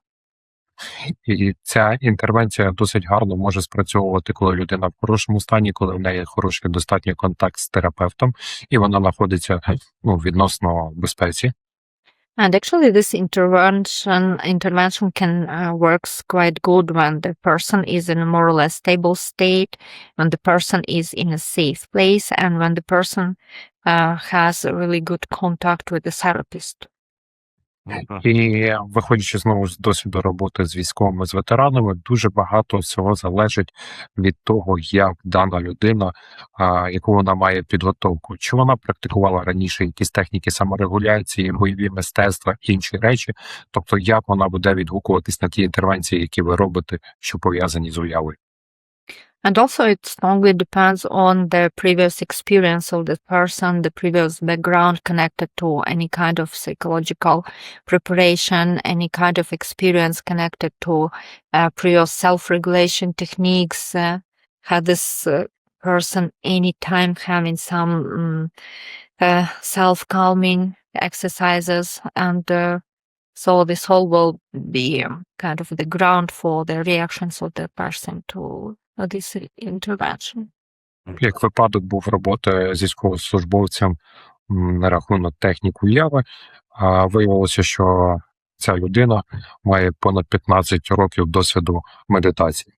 [SPEAKER 4] І ця інтервенція досить гарно може спрацьовувати, коли людина в хорошому стані, коли в неї хороший достатній контакт з терапевтом, і вона знаходиться відносно безпеці.
[SPEAKER 1] And actually, this intervention can works quite good when the person is in a more or less stable state, when the person is in a safe place, and when the person has a really good contact with the therapist.
[SPEAKER 4] І виходячи знову з досвіду роботи з військовими, з ветеранами, дуже багато всього залежить від того, як дана людина, яку вона має підготовку. Чи вона практикувала раніше якісь техніки саморегуляції, бойові мистецтва, інші речі, тобто як вона буде відгукуватись на ті інтервенції, які ви робите, що пов'язані з уявою.
[SPEAKER 1] And also it strongly depends on the previous experience of the person, the previous background connected to any kind of psychological preparation, any kind of experience connected to previous self-regulation techniques. Had this person any time having some self-calming exercises, and so this whole will be kind of the ground for the reactions of the person to this intervention.
[SPEAKER 4] Як випадок був роботи з військовослужбовцем на рахунок технік уяви, виявилося, що ця людина має понад 15 років досвіду медитації.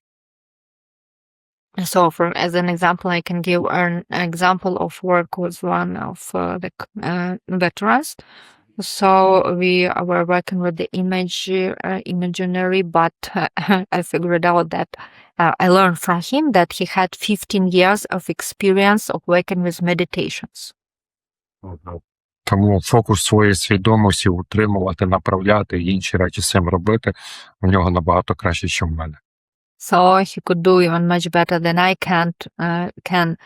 [SPEAKER 1] So, as an example, I can give an example of work with one of the veterans. So we were working with the imaginary, but I figured out that I learned from him that he had 15 years of experience of working with meditations.
[SPEAKER 4] Тому фокус своєї свідомості утримувати, направляти і інші речі з цим робити у нього набагато краще, ніж в мене.
[SPEAKER 1] So he could do even much better than I can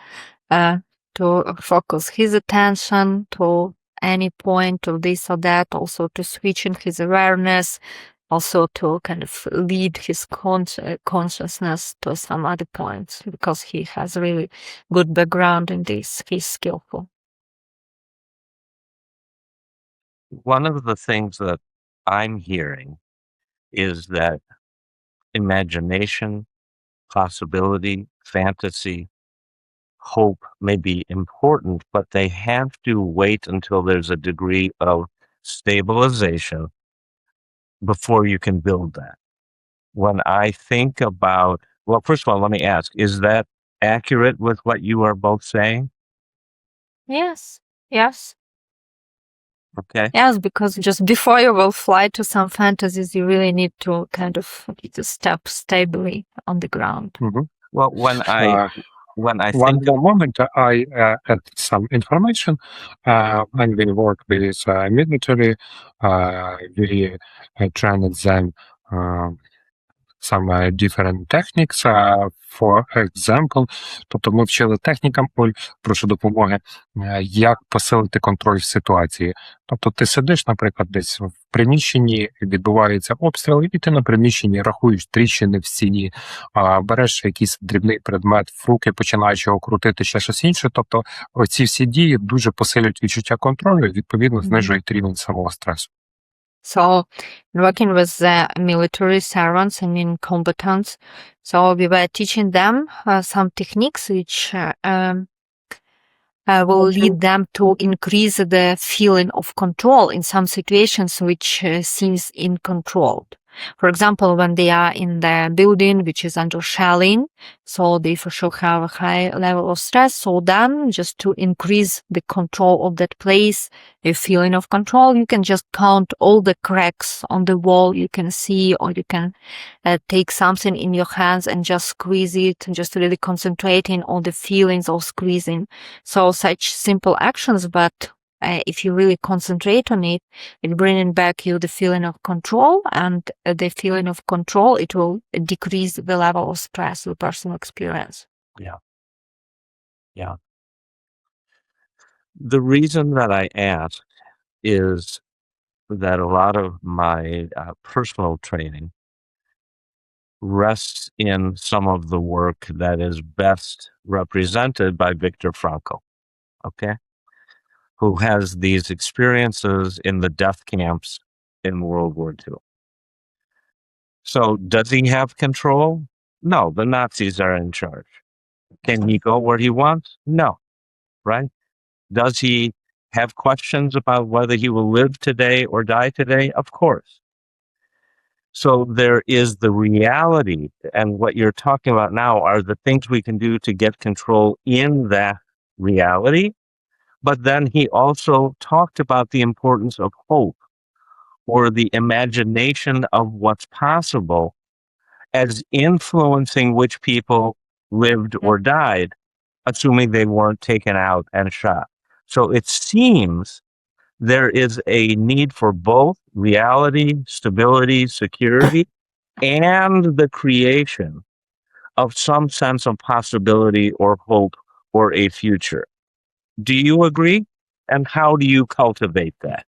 [SPEAKER 1] to focus his attention to any point of this or that, also to switch in his awareness, also to kind of lead his consciousness to some other points, because he has really good background in this. He's skillful.
[SPEAKER 3] One of the things that I'm hearing is that imagination, possibility, fantasy, hope may be important, but they have to wait until there's a degree of stabilization before you can build that. When I think about, well, first of all, let me ask, is that accurate with what you are both saying?
[SPEAKER 1] Yes.
[SPEAKER 3] Okay.
[SPEAKER 1] Yes, because just before you will fly to some fantasies, you really need to kind of step stably on the ground.
[SPEAKER 4] Mm-hmm.
[SPEAKER 3] Well, when I think
[SPEAKER 4] one moment, I add some information. When we work with military, we train them some different techniques. For example, тобто ми вчили технікам, Оль, прошу допомоги, як посилити контроль в ситуації. Тобто ти сидиш, наприклад, десь в приміщенні, відбувається обстріл, і ти на приміщенні рахуєш тріщини в стіні, береш якийсь дрібний предмет в руки, починаєш його крутити, ще щось інше. Тобто оці всі дії дуже посилюють відчуття контролю і, відповідно, знижують рівень самого стресу.
[SPEAKER 1] So, working with the military sirens and incombatants, so we were teaching them some techniques which will lead them to increase the feeling of control in some situations which seems uncontrolled. For example, when they are in the building which is under shelling, so they for sure have a high level of stress. So then, just to increase the control of that place, a feeling of control, you can just count all the cracks on the wall you can see, or you can take something in your hands and just squeeze it, and just really concentrating on the feelings of squeezing. So such simple actions, but if you really concentrate on it, it bringing back you the feeling of control, and the feeling of control, it will decrease the level of stress the person will experience.
[SPEAKER 3] Yeah. The reason that I ask is that a lot of my personal training rests in some of the work that is best represented by Viktor Frankl, okay? Who has these experiences in the death camps in World War II. So does he have control? No, the Nazis are in charge. Can he go where he wants? No, right? Does he have questions about whether he will live today or die today? Of course. So there is the reality, and what you're talking about now are the things we can do to get control in that reality. But then he also talked about the importance of hope, or the imagination of what's possible, as influencing which people lived or died, assuming they weren't taken out and shot. So it seems there is a need for both reality, stability, security, and the creation of some sense of possibility or hope or a future. Do you agree? And how do you cultivate that?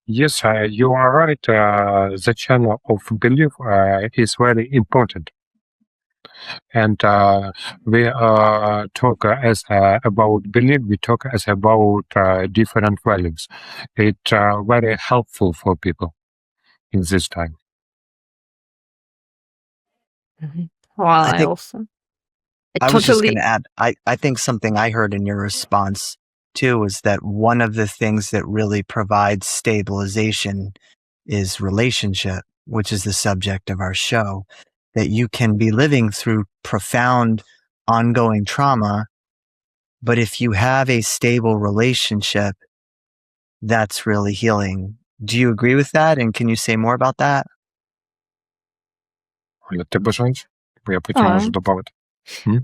[SPEAKER 4] Yes, you are right. The channel of belief is very important. And we talk as about belief, we talk as about different values. It's very helpful for people in this time.
[SPEAKER 1] Well,
[SPEAKER 2] I think
[SPEAKER 1] also.
[SPEAKER 2] I was just going
[SPEAKER 1] Totally.
[SPEAKER 2] to add, I think something I heard in your response too is that one of the things that really provides stabilization is relationship, which is the subject of our show, that you can be living through profound ongoing trauma, but if you have a stable relationship, that's really healing. Do you agree with that? And can you say more about that?
[SPEAKER 4] Оля, ти бажаєш? Бо я потім можу додати.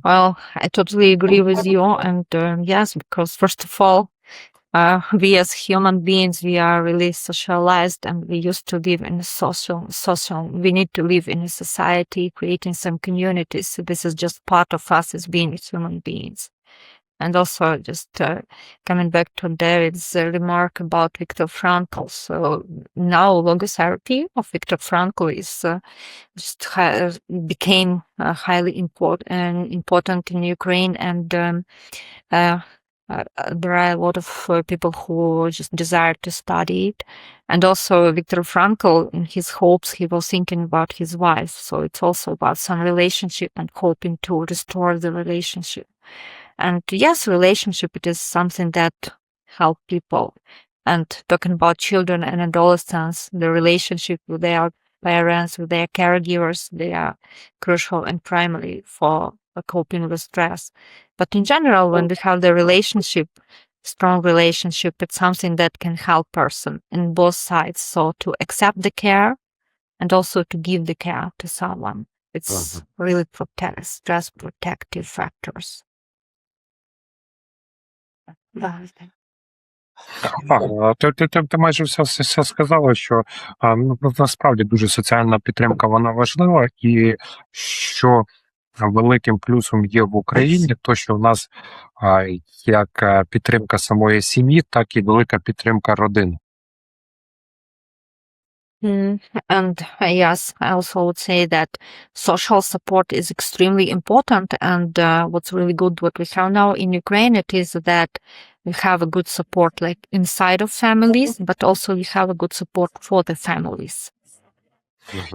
[SPEAKER 1] Well, I totally agree with you. And yes, because first of all, we as human beings, we are really socialized, and we used to live in a social, we need to live in a society, creating some communities. So this is just part of us as being human beings. And also just coming back to David's remark about Viktor Frankl. So now logotherapy of Viktor Frankl is became highly important in Ukraine, and there are a lot of people who just desire to study it. And also Viktor Frankl, in his hopes, he was thinking about his wife. So it's also about some relationship and hoping to restore the relationship. And yes, relationship, it is something that help people. And talking about children and adolescents, the relationship with their parents, with their caregivers, they are crucial and primary for coping with stress. But in general, when we have the relationship, strong relationship, it's something that can help person in both sides. So to accept the care and also to give the care to someone. It's really stress protective factors.
[SPEAKER 4] Ти майже все сказала, що насправді дуже соціальна підтримка, вона важлива, і що великим плюсом є в Україні, то що в нас як підтримка самої сім'ї, так і велика підтримка родини.
[SPEAKER 1] And yes, I also would say that social support is extremely important. And what's really good, what we have now in Ukraine, it is that we have a good support like inside of families, but also we have a good support for the families.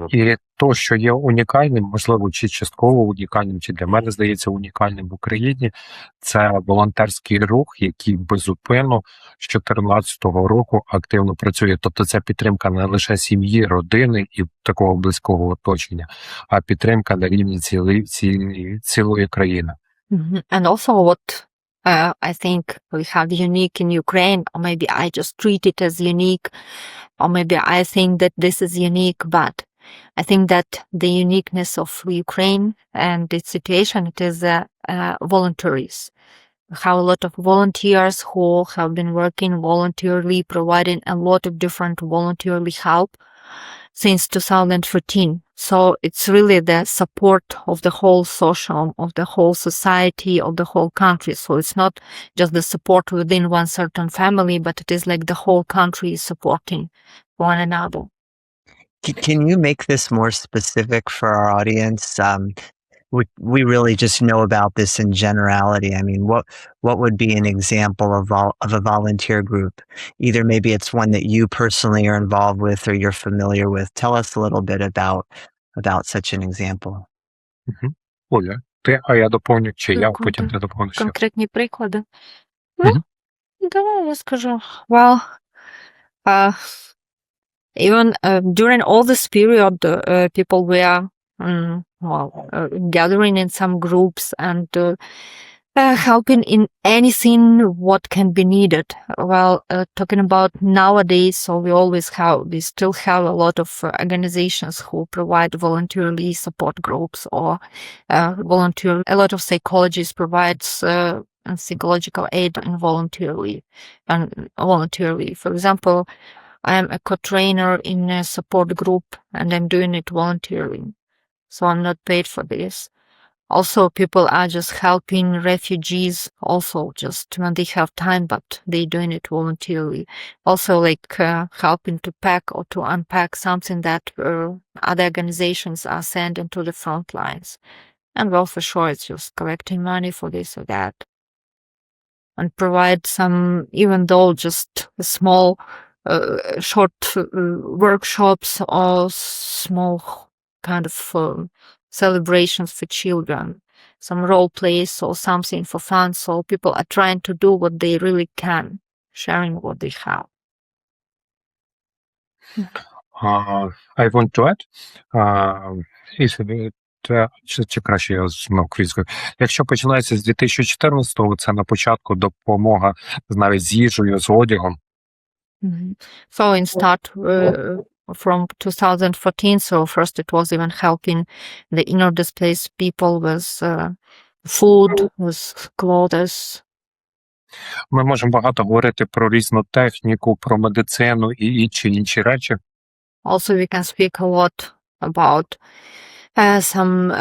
[SPEAKER 4] І то, що є унікальним, можливо, чи частково унікальним, чи для мене здається унікальним в Україні, це волонтерський рух, який безупинно з 2014 року активно працює. Тобто це підтримка не лише сім'ї, родини і такого близького оточення, а підтримка на рівні цілої країни.
[SPEAKER 1] And also what I think we have unique in Ukraine, or maybe I just treat it as unique, or maybe I think that this is unique, but I think that the uniqueness of Ukraine and its situation, it is voluntaries. We have a lot of volunteers who have been working voluntarily, providing a lot of different voluntarily help since 2014. So it's really the support of the whole social, of the whole society, of the whole country. So it's not just the support within one certain family, but it is like the whole country is supporting one another.
[SPEAKER 2] Can you make this more specific for our audience? We really just know about this in generality. I mean, what would be an example of a volunteer group? Either maybe it's one that you personally are involved with or you're familiar with. Tell us a little bit about such an example.
[SPEAKER 4] Оля, я доповню, чи я потім ти доповниш?
[SPEAKER 1] Конкретні приклади.
[SPEAKER 4] Мгм.
[SPEAKER 1] Давай я скажу. Well, even during all this period, people were gathering in some groups and helping in anything what can be needed. Well, talking about nowadays, so we still have a lot of organizations who provide voluntarily support groups or a lot of psychologists provides psychological aid voluntarily. For example, I am a co-trainer in a support group and I'm doing it voluntarily. So I'm not paid for this. Also, people are just helping refugees also just when they have time, but they're doing it voluntarily. Also, like helping to pack or to unpack something that other organizations are sending to the front lines. And well, for sure, it's just collecting money for this or that. And provide some, even though just small, short workshops or small kind of celebrations for children, some role plays or something for fun. So people are trying to do what they really can, sharing what they have.
[SPEAKER 4] I want to add, чи краще я знову квізкою. Якщо починається з 2014-го, це на початку допомога навіть з їжею, з одягом.
[SPEAKER 1] So in start from 2014, so first it was even helping the inner displaced people with food, with clothes.
[SPEAKER 4] Ми можемо багато говорити про різну техніку, про медицину і інші речі.
[SPEAKER 1] Also we can speak a lot about some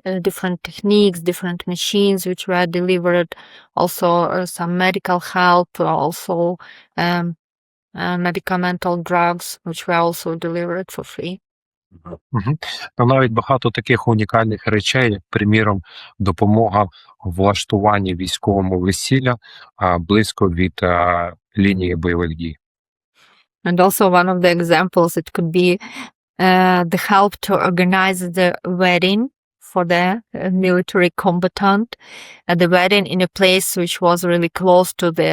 [SPEAKER 1] different techniques, different machines which were delivered, also some medical help, also medicamental drugs which were also delivered for free.
[SPEAKER 4] Навіть багато таких унікальних речей, як, приміром, допомога в влаштуванні військовому весілля близько від лінії бойових дій.
[SPEAKER 1] And also one of the examples, it could be the help to organize the wedding for the military combatant, the wedding in a place which was really close to the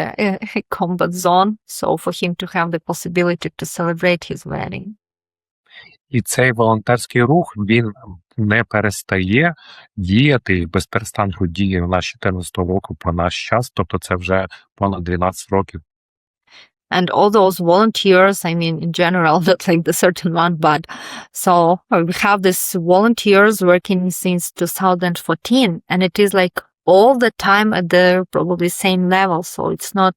[SPEAKER 1] combat zone, so for him to have the possibility to celebrate his wedding.
[SPEAKER 4] І цей волонтерський рух, він не перестає діяти, і безперестанку діє в нас 14-го року по наш час, тобто це вже понад 12 років.
[SPEAKER 1] And all those volunteers, I mean, in general, not like the certain one, but so we have these volunteers working since 2014, and it is like all the time at the probably same level. So it's not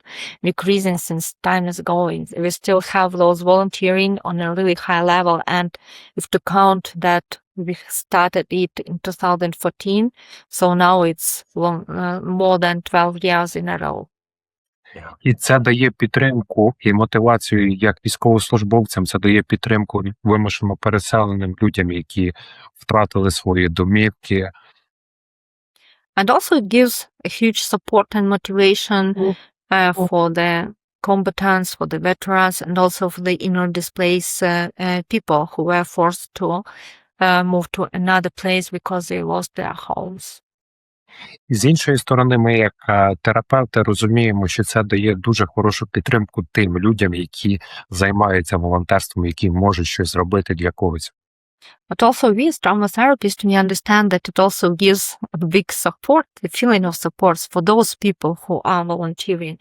[SPEAKER 1] decreasing since time is going. We still have those volunteering on a really high level. And if to count that we started it in 2014, so now it's more than 12 years in a row.
[SPEAKER 4] І це дає підтримку і мотивацію як військовослужбовцям, це дає підтримку вимушено переселеним людям, які втратили свої домівки.
[SPEAKER 1] And also it gives a huge support and motivation for the combatants, for the veterans, and also for the inner displaced people who were forced to move to another place because they lost their homes.
[SPEAKER 4] І з іншої сторони, ми як терапевти розуміємо, що це дає дуже хорошу підтримку тим людям, які займаються волонтерством, які можуть щось зробити для когось.
[SPEAKER 1] But also we as trauma therapists, we understand that it also gives a big support, the feeling of support for those people who are volunteering,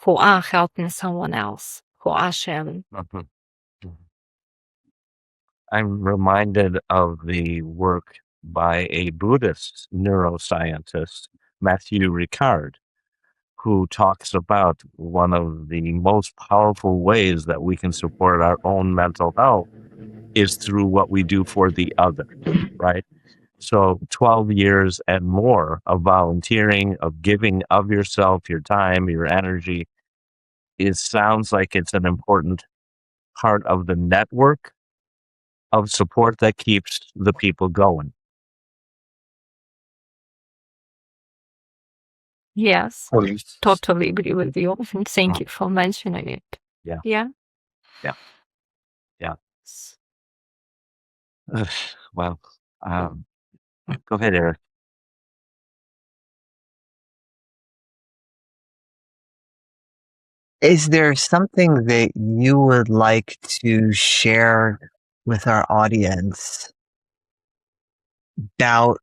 [SPEAKER 1] who are helping someone else, who are sharing.
[SPEAKER 3] I'm reminded of the work by a Buddhist neuroscientist, Matthew Ricard, who talks about one of the most powerful ways that we can support our own mental health is through what we do for the other, right? So 12 years and more of volunteering, of giving of yourself, your time, your energy, it sounds like it's an important part of the network of support that keeps the people going.
[SPEAKER 1] Yes, totally agree with you. Thank you for mentioning it.
[SPEAKER 3] Yeah.
[SPEAKER 1] Yeah.
[SPEAKER 3] Yeah. Yeah. Well, go ahead, Eric.
[SPEAKER 2] Is there something that you would like to share with our audience about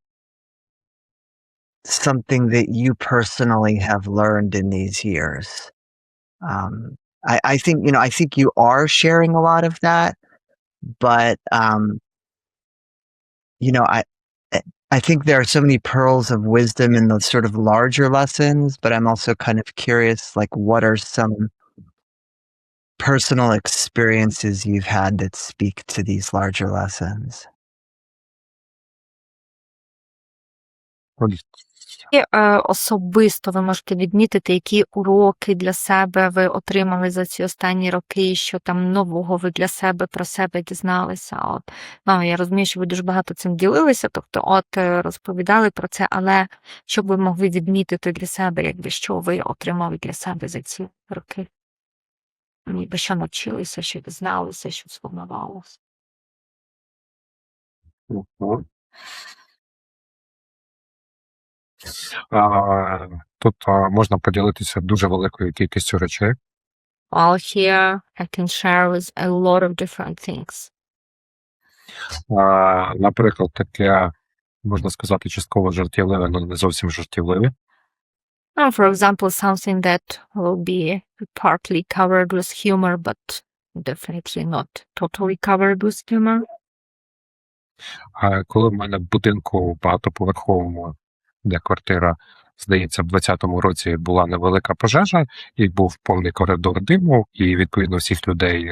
[SPEAKER 2] something that you personally have learned in these years? I think, I think you are sharing a lot of that, but, I think there are so many pearls of wisdom in the sort of larger lessons, but I'm also kind of curious, like, what are some personal experiences you've had that speak to these larger lessons?
[SPEAKER 1] І особисто ви можете відмітити, які уроки для себе ви отримали за ці останні роки, що там нового ви для себе про себе дізналися. Я розумію, що ви дуже багато цим ділилися, тобто розповідали про це, але що б ви могли відмітити для себе, якби що ви отримали для себе за ці роки? Ніби що навчилися, що дізналися, що сформувалося?
[SPEAKER 4] Тут можна поділитися дуже великою кількістю речей.
[SPEAKER 1] Well, here I can share with a lot of different things.
[SPEAKER 4] Наприклад, таке, можна сказати, частково жартівливе, але не зовсім жартівливе.
[SPEAKER 1] For example, something that will be partly covered with humor, but definitely not totally covered with humor.
[SPEAKER 4] Коли в мене в будинку багатоповерховому, де квартира, здається, в 2020 році була невелика пожежа, і був повний коридор диму, і, відповідно, всіх людей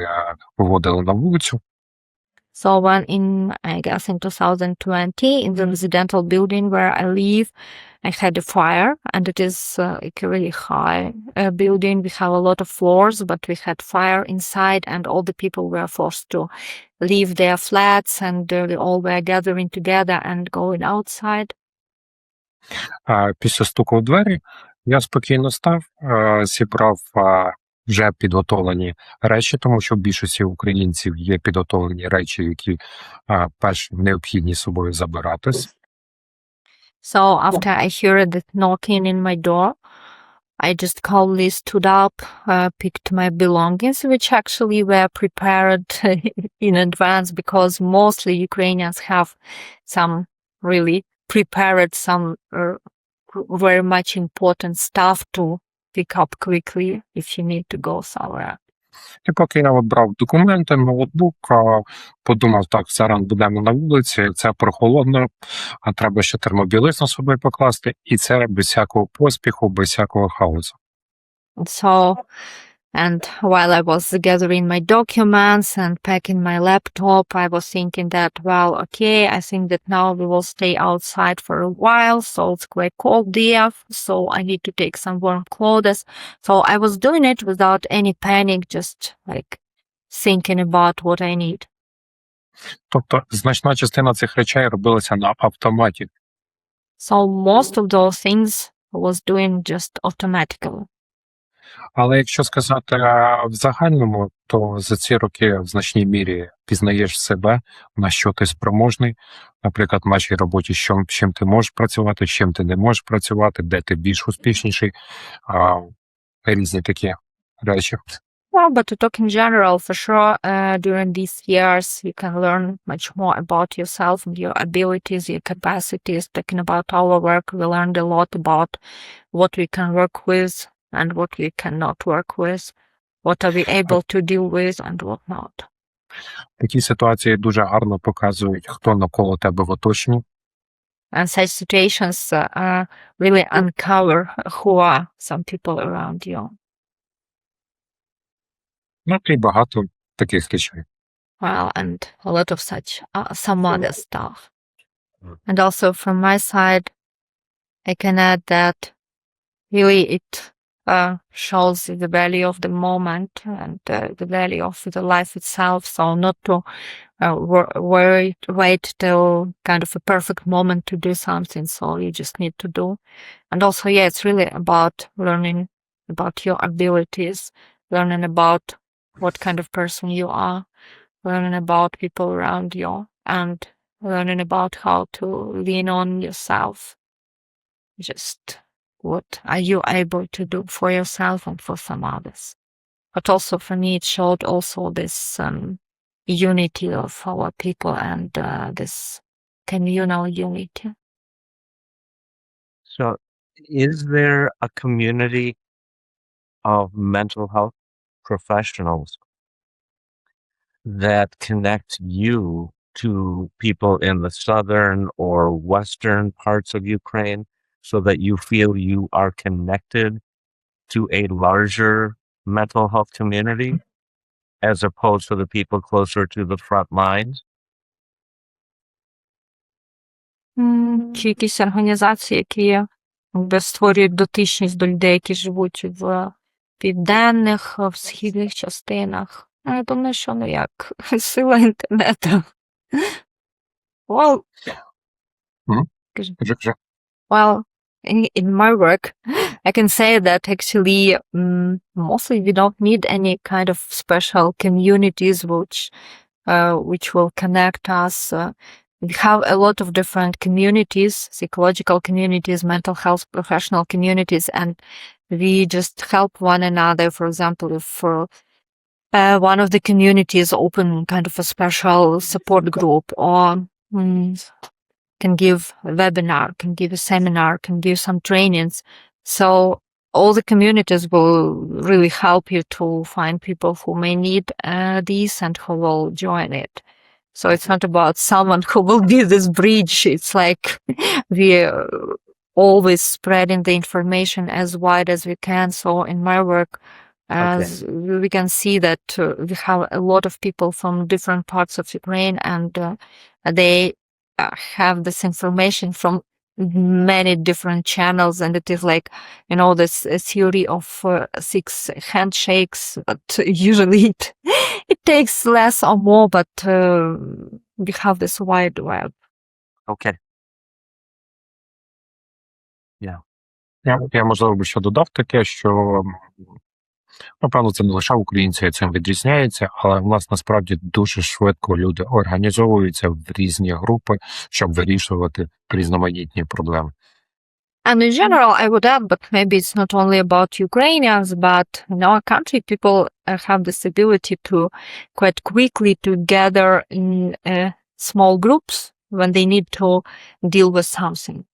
[SPEAKER 4] виводили на вулицю.
[SPEAKER 1] So when I guess in 2020, in the residential building where I live, I had a fire, and it is like a really high building. We have a lot of floors, but we had fire inside, and all the people were forced to leave their flats, and they all were gathering together and going outside.
[SPEAKER 4] Після стуку в двері я спокійно став, зібрав вже підготовлені речі, тому що в більшості українців є підготовлені речі, які перш необхідні з собою забиратись.
[SPEAKER 1] So after I heard the knocking in my door, I just calmly stood up, picked my belongings, which actually were prepared in advance because mostly Ukrainians have some really prepared some very much important stuff to pick up quickly if you need to go somewhere.
[SPEAKER 4] І поки я от брав документи, ноутбук, подумав, так, зараз будемо на вулиці, це прохолодно, а треба ще термобілизну з собою покласти, і це без всякого поспіху, без всякого хаосу.
[SPEAKER 1] So, and while I was gathering my documents and packing my laptop, I was thinking that, well, okay, I think that now we will stay outside for a while, so it's quite cold there, so I need to take some warm clothes. So I was doing it without any panic, just like thinking about what I need.
[SPEAKER 4] Тобто значна частина цих речей робилася на автоматі.
[SPEAKER 1] So most of those things I was doing just automatically.
[SPEAKER 4] Але якщо сказати в загальному, то за ці роки в значній мірі пізнаєш себе, на що ти спроможний, наприклад, в нашій роботі, з чим ти можеш працювати, з чим ти не можеш працювати, де ти більш успішніший, різні такі речі.
[SPEAKER 1] Well, but to talk in general, for sure, during these years, you can learn much more about yourself and your abilities, your capacities. Talking about our work, we learned a lot about what we can work with and what we cannot work with, what are we able to deal with and what not.
[SPEAKER 4] Такі ситуації дуже гарно показують, хто навколо тебе в оточенні.
[SPEAKER 1] And such situations really uncover who are some people around you.
[SPEAKER 4] Ну, і багато таких речей.
[SPEAKER 1] Well, and a lot of such, some other stuff. And also from my side, I can add that really it shows the value of the moment and the value of the life itself. So not to wait till kind of a perfect moment to do something. So you just need to do. And also, yeah, it's really about learning about your abilities, learning about what kind of person you are, learning about people around you, and learning about how to lean on yourself. Just what are you able to do for yourself and for some others. But also for me, it showed also this unity of our people and this communal unity.
[SPEAKER 3] So, is there a community of mental health professionals that connect you to people in the southern or western parts of Ukraine so that you feel you are connected to a larger mental health community as opposed to the people closer to the front lines?
[SPEAKER 1] Чи якісь організації, які створюють дотичність до людей, які живуть в південних, в східних частинах. Я думаю, що як сила інтернету. Well, well, in my work, I can say that actually mostly we don't need any kind of special communities which will connect us. We have a lot of different communities, psychological communities, mental health professional communities, and we just help one another. For example, if one of the communities open kind of a special support group or can give a webinar, can give a seminar, can give some trainings. So all the communities will really help you to find people who may need these and who will join it. So it's not about someone who will be this bridge. It's like we're always spreading the information as wide as we can. So in my work, as we can see that we have a lot of people from different parts of Ukraine, and they have this information from many different channels, and it is like, this theory of 6 handshakes, but usually it takes less or more, but we have this wide web.
[SPEAKER 3] Okay. Yeah.
[SPEAKER 4] Я можливо би ще додав таке, що напевно це не лише українці цим відрізняється, але в нас насправді дуже швидко люди організовуються в різні групи, щоб вирішувати різноманітні проблеми.
[SPEAKER 1] And in general, I would add, but maybe it's not only about Ukrainians, but in our country, people have this ability to quite quickly to gather in small groups when they need to deal with something.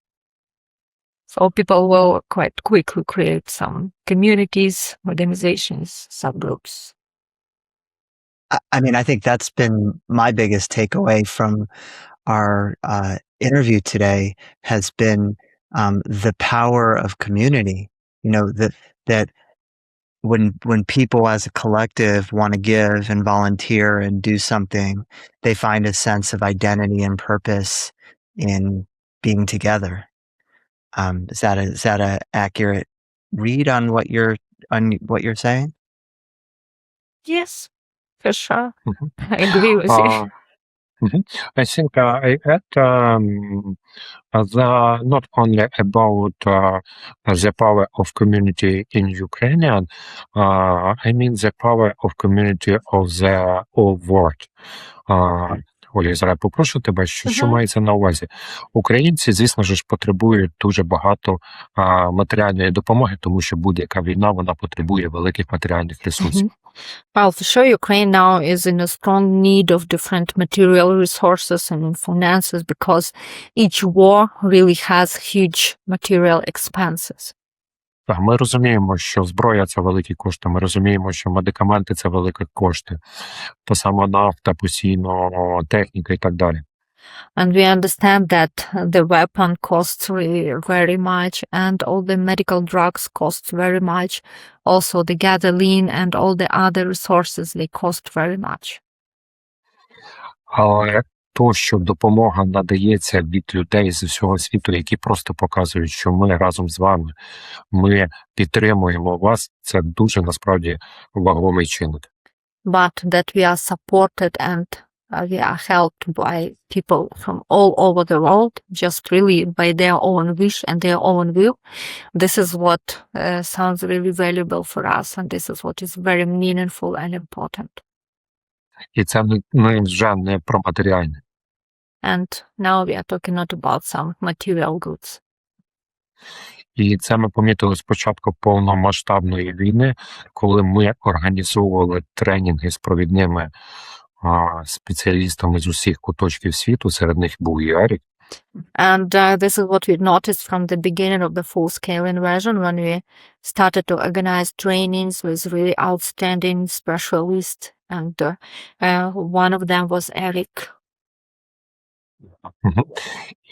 [SPEAKER 1] So people will quite quickly create some communities, organizations, subgroups.
[SPEAKER 2] I mean, I think that's been my biggest takeaway from our interview today has been the power of community. You know, that when people as a collective want to give and volunteer and do something, they find a sense of identity and purpose in being together. Is that a accurate read on what you're saying?
[SPEAKER 1] Yes, for sure.
[SPEAKER 4] Mhm.
[SPEAKER 1] I agree with you.
[SPEAKER 4] I think I add not only about the power of community in Ukrainian, I mean the power of community of the whole world. Оля, зараз попрошу тебе, що мається на увазі? Українці, звісно ж, потребують дуже багато матеріальної допомоги, тому що будь-яка війна, вона потребує великих матеріальних ресурсів.
[SPEAKER 1] Well, for sure, Ukraine now is in a strong need of different material resources and finances because each war really has huge material expenses.
[SPEAKER 4] Так, ми розуміємо, що зброя – це великі кошти, ми розуміємо, що медикаменти – це великі кошти, та сама нафта, постійно, техніка і так далі.
[SPEAKER 1] And we understand that the weapon costs really very much and all the medical drugs cost very much. Also the gasoline and all the other resources, they cost very much.
[SPEAKER 4] Але то, що допомога надається від людей з усього світу, які просто показують, що ми разом з вами, ми підтримуємо вас, це дуже насправді вагомий чинник.
[SPEAKER 1] But that we are supported and we are helped by people from all over the world, just really by their own wish and their own will. This is what sounds really valuable for us, and this is what is very meaningful and important.
[SPEAKER 4] І це вже не про матеріальне.
[SPEAKER 1] And now we are talking not about some material goods.
[SPEAKER 4] І це ми помітили спочатку повномасштабної війни, коли ми організовували тренінги з провідними спеціалістами з усіх куточків світу, серед них був і Ерік.
[SPEAKER 1] And this is what we noticed from the beginning of the full-scale invasion when we started to organize trainings with really outstanding specialists, and one of them was Eric.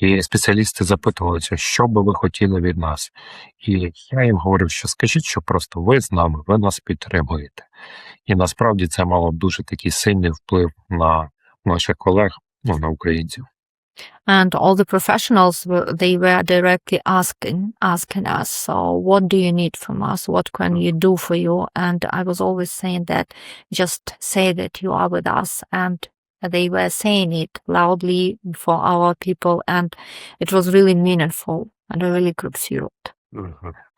[SPEAKER 4] І спеціалісти запитувалися, що би ви хотіли від нас. І я їм говорив, що скажіть, що просто ви з нами, ви нас підтримуєте. І насправді це мало дуже такий сильний вплив на наших колег, на українців.
[SPEAKER 1] And all the professionals, they were directly asking us, so what do you need from us? What can you do for you? And I was always saying that just say that you are with us. And they were saying it loudly for our people. And it was really meaningful and I really could feel it.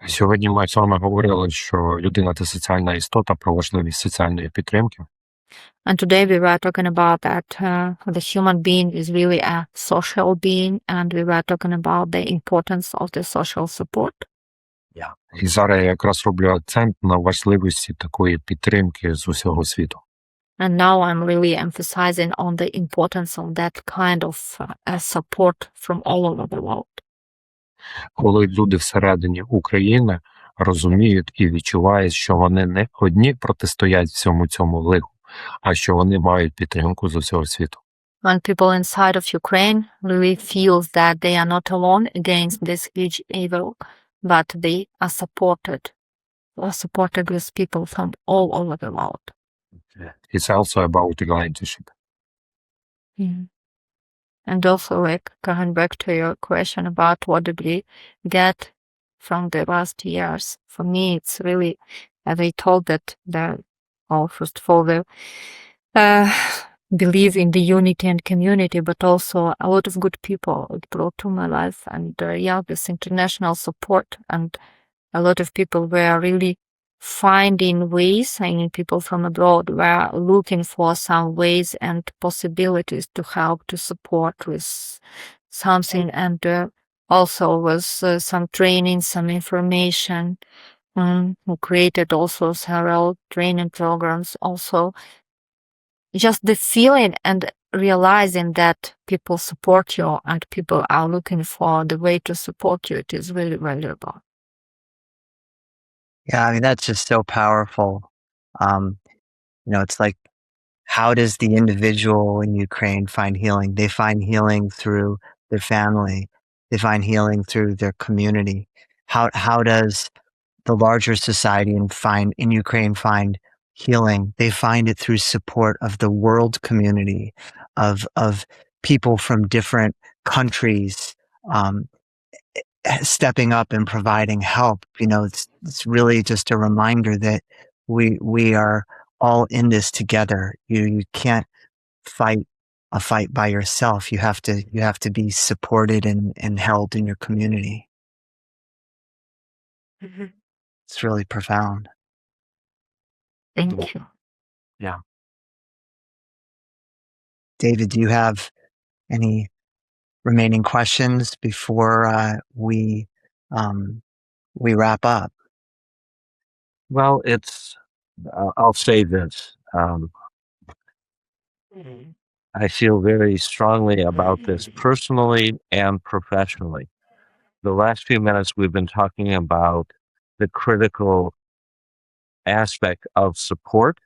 [SPEAKER 4] Сьогодні ми з вами говорили, що людина – це соціальна істота, про важливість соціальної підтримки.
[SPEAKER 1] And today we were talking about that the human being is really a social being, and we were talking about the importance of the social support.
[SPEAKER 4] І зараз я якраз роблю акцент на важливості такої підтримки з усього світу.
[SPEAKER 1] And now I'm really emphasizing on the importance of that kind of support from all over the world.
[SPEAKER 4] Коли люди всередині України розуміють і відчувають, що вони не одні протистоять всьому цьому лиху, а що вони мають підтримку з усього світу.
[SPEAKER 1] When people inside of Ukraine really feels that they are not alone against this huge evil, but they are supported with people from all over the world.
[SPEAKER 4] It's also about relationship.
[SPEAKER 1] And also, like, coming back to your question about what did we get from the last years, for me, it's really, they told that first of all, they believe in the unity and community, but also a lot of good people it brought to my life. And this international support, and a lot of people were really finding ways. I mean, people from abroad were looking for some ways and possibilities to help, to support with something, and also with some training, some information. We created also several training programs. Also, just the feeling and realizing that people support you and people are looking for the way to support you, it is really valuable.
[SPEAKER 2] Yeah, I mean, that's just so powerful. It's like how does the individual in Ukraine find healing? They find healing through their family. They find healing through their community. How does the larger society in Ukraine find healing? They find it through support of the world community, of people from different countries, stepping up and providing help. It's really just a reminder that we are all in this together. You can't fight a fight by yourself. You have to be supported and held in your community.
[SPEAKER 1] Mhm.
[SPEAKER 2] It's really profound.
[SPEAKER 1] Thank you.
[SPEAKER 3] Yeah.
[SPEAKER 2] David, do you have any remaining questions before we wrap up?
[SPEAKER 3] Well, I'll say this. I feel very strongly about this personally and professionally. The last few minutes we've been talking about the critical aspect of support,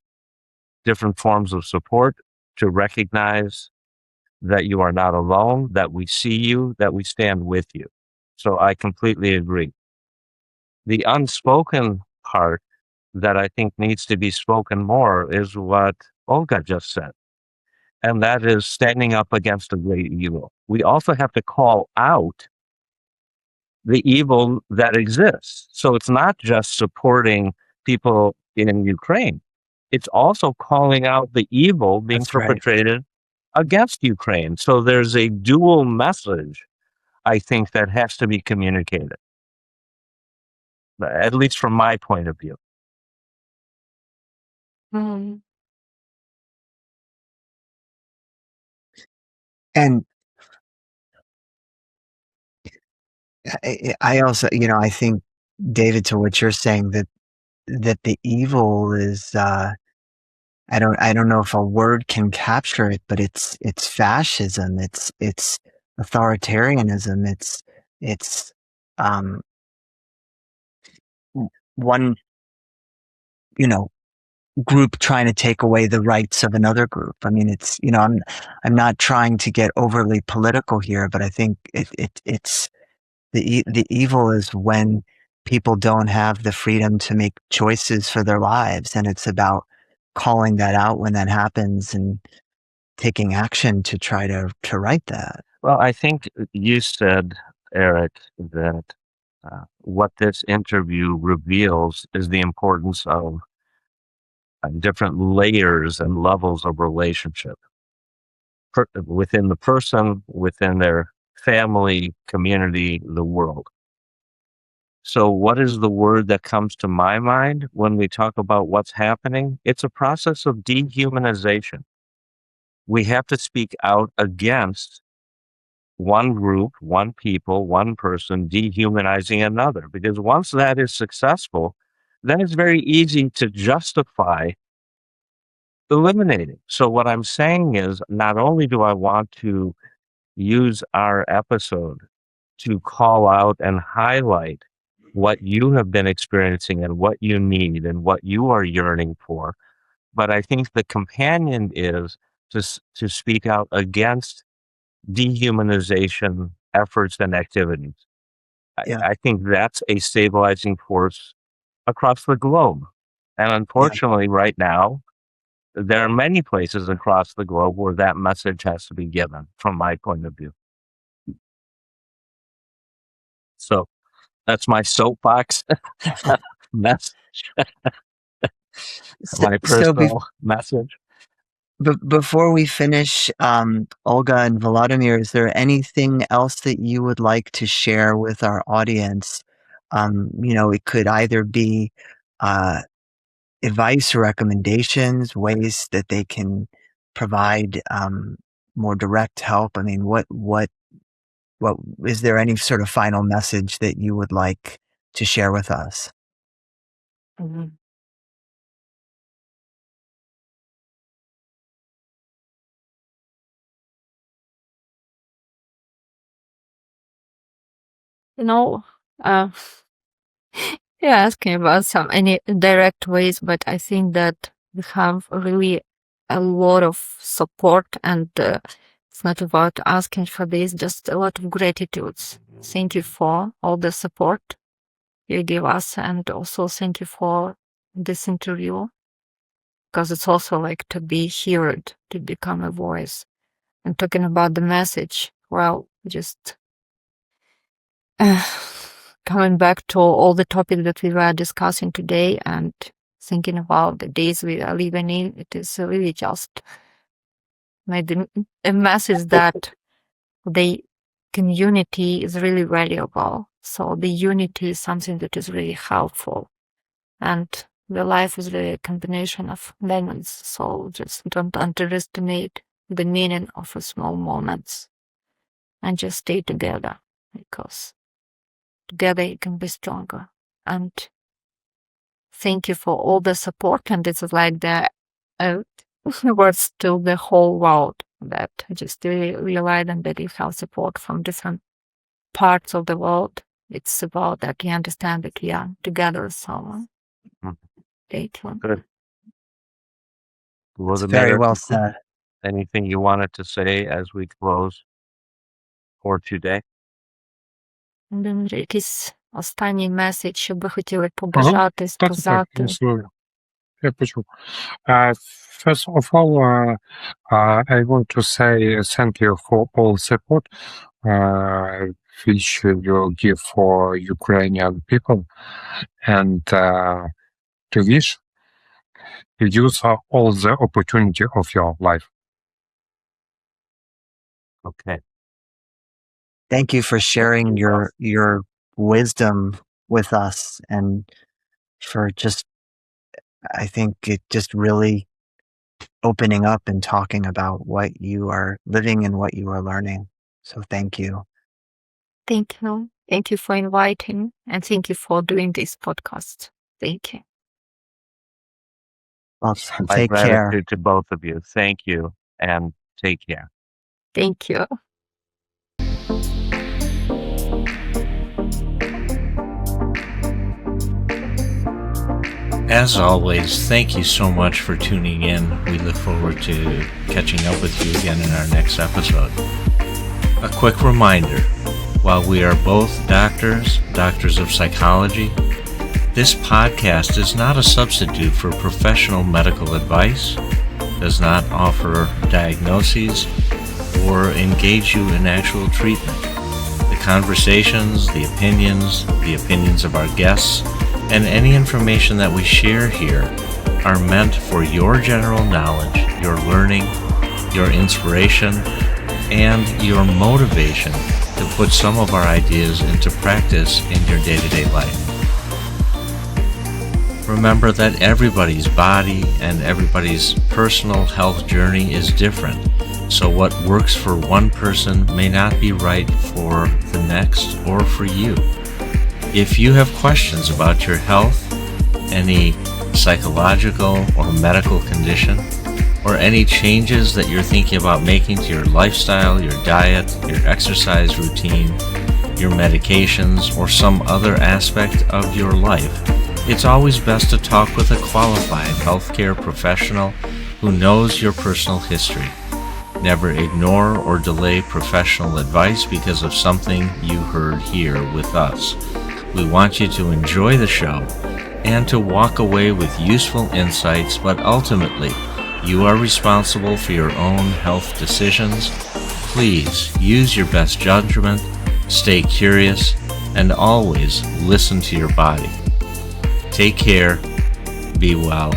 [SPEAKER 3] different forms of support, to recognize that you are not alone, that we see you, that we stand with you. So I completely agree. The unspoken part that I think needs to be spoken more is what Olga just said, and that is standing up against a great evil. We also have to call out the evil that exists. So it's not just supporting people in Ukraine. It's also calling out the evil being
[SPEAKER 2] That's right.
[SPEAKER 3] perpetrated against Ukraine. So there's a dual message, I think, that has to be communicated, at least from my point of view.
[SPEAKER 1] Um,
[SPEAKER 2] And I also, I think, David, to what you're saying, that the evil is, I don't know if a word can capture it, but it's fascism. It's authoritarianism. It's one, group trying to take away the rights of another group. I mean, it's, I'm not trying to get overly political here, but I think it's the evil is when people don't have the freedom to make choices for their lives, and it's about calling that out when that happens and taking action to try to right that.
[SPEAKER 3] Well, I think you said, Eric, that what this interview reveals is the importance of different layers and levels of relationship within the person, within their family, community, the world. So what is the word that comes to my mind when we talk about what's happening? It's a process of dehumanization. We have to speak out against one group, one people, one person dehumanizing another, because once that is successful, then it's very easy to justify eliminating. So what I'm saying is, not only do I want to use our episode to call out and highlight what you have been experiencing and what you need and what you are yearning for, but I think the companion is to speak out against dehumanization efforts and activities.
[SPEAKER 2] Yeah.
[SPEAKER 3] I think that's a stabilizing force across the globe. And unfortunately, right now, there are many places across the globe where that message has to be given, from my point of view. So that's my soapbox message, my personal message.
[SPEAKER 2] Before we finish, Olga and Volodymyr, is there anything else that you would like to share with our audience? It could either be advice or recommendations, ways that they can provide more direct help. I mean, what is there any sort of final message that you would like to share with us?
[SPEAKER 1] mhm. You know, uh, you're asking about any direct ways, but I think that we have really a lot of support, and it's not about asking for this, just a lot of gratitudes. Thank you for all the support you give us, and also thank you for this interview, because it's also like to be heard, to become a voice. And talking about the message, well, just coming back to all the topics that we were discussing today and thinking about the days we are living in, it is really just made a message that the community is really valuable. So the unity is something that is really helpful. And the life is really a combination of moments. So just don't underestimate the meaning of the small moments and just stay together, because together you can be stronger. And thank you for all the support. And it's like the words to the whole world, that I just really realize that you have support from different parts of the world. It's about that you understand that we are together. So thank you.
[SPEAKER 3] Good.
[SPEAKER 2] It's very
[SPEAKER 3] Volodymyr,
[SPEAKER 2] well said.
[SPEAKER 3] anything you wanted to say as we close for today?
[SPEAKER 1] Якийсь останній меседж, що би хотіли побажати, сказати.
[SPEAKER 4] Я почув. First of all, I want to say thank you for all support which you give for Ukrainian people, and to wish you use all the opportunity of your life.
[SPEAKER 3] Okay.
[SPEAKER 2] Thank you for sharing your wisdom with us, and for just, I think it just really opening up and talking about what you are living and what you are learning. So thank you.
[SPEAKER 1] Thank you. Thank you for inviting, and thank you for doing this podcast. Thank you.
[SPEAKER 2] Well,
[SPEAKER 3] My
[SPEAKER 2] take care.
[SPEAKER 3] gratitude to both of you. Thank you, and take care.
[SPEAKER 1] Thank you.
[SPEAKER 5] As always, thank you so much for tuning in. We look forward to catching up with you again in our next episode. A quick reminder, while we are both doctors of psychology, this podcast is not a substitute for professional medical advice, does not offer diagnoses, or engage you in actual treatment. The conversations, the opinions of our guests, and any information that we share here are meant for your general knowledge, your learning, your inspiration, and your motivation to put some of our ideas into practice in your day-to-day life. Remember that everybody's body and everybody's personal health journey is different, so what works for one person may not be right for the next or for you. If you have questions about your health, any psychological or medical condition, or any changes that you're thinking about making to your lifestyle, your diet, your exercise routine, your medications, or some other aspect of your life, it's always best to talk with a qualified healthcare professional who knows your personal history. Never ignore or delay professional advice because of something you heard here with us. We want you to enjoy the show and to walk away with useful insights, but ultimately, you are responsible for your own health decisions. Please use your best judgment, stay curious, and always listen to your body. Take care, be well,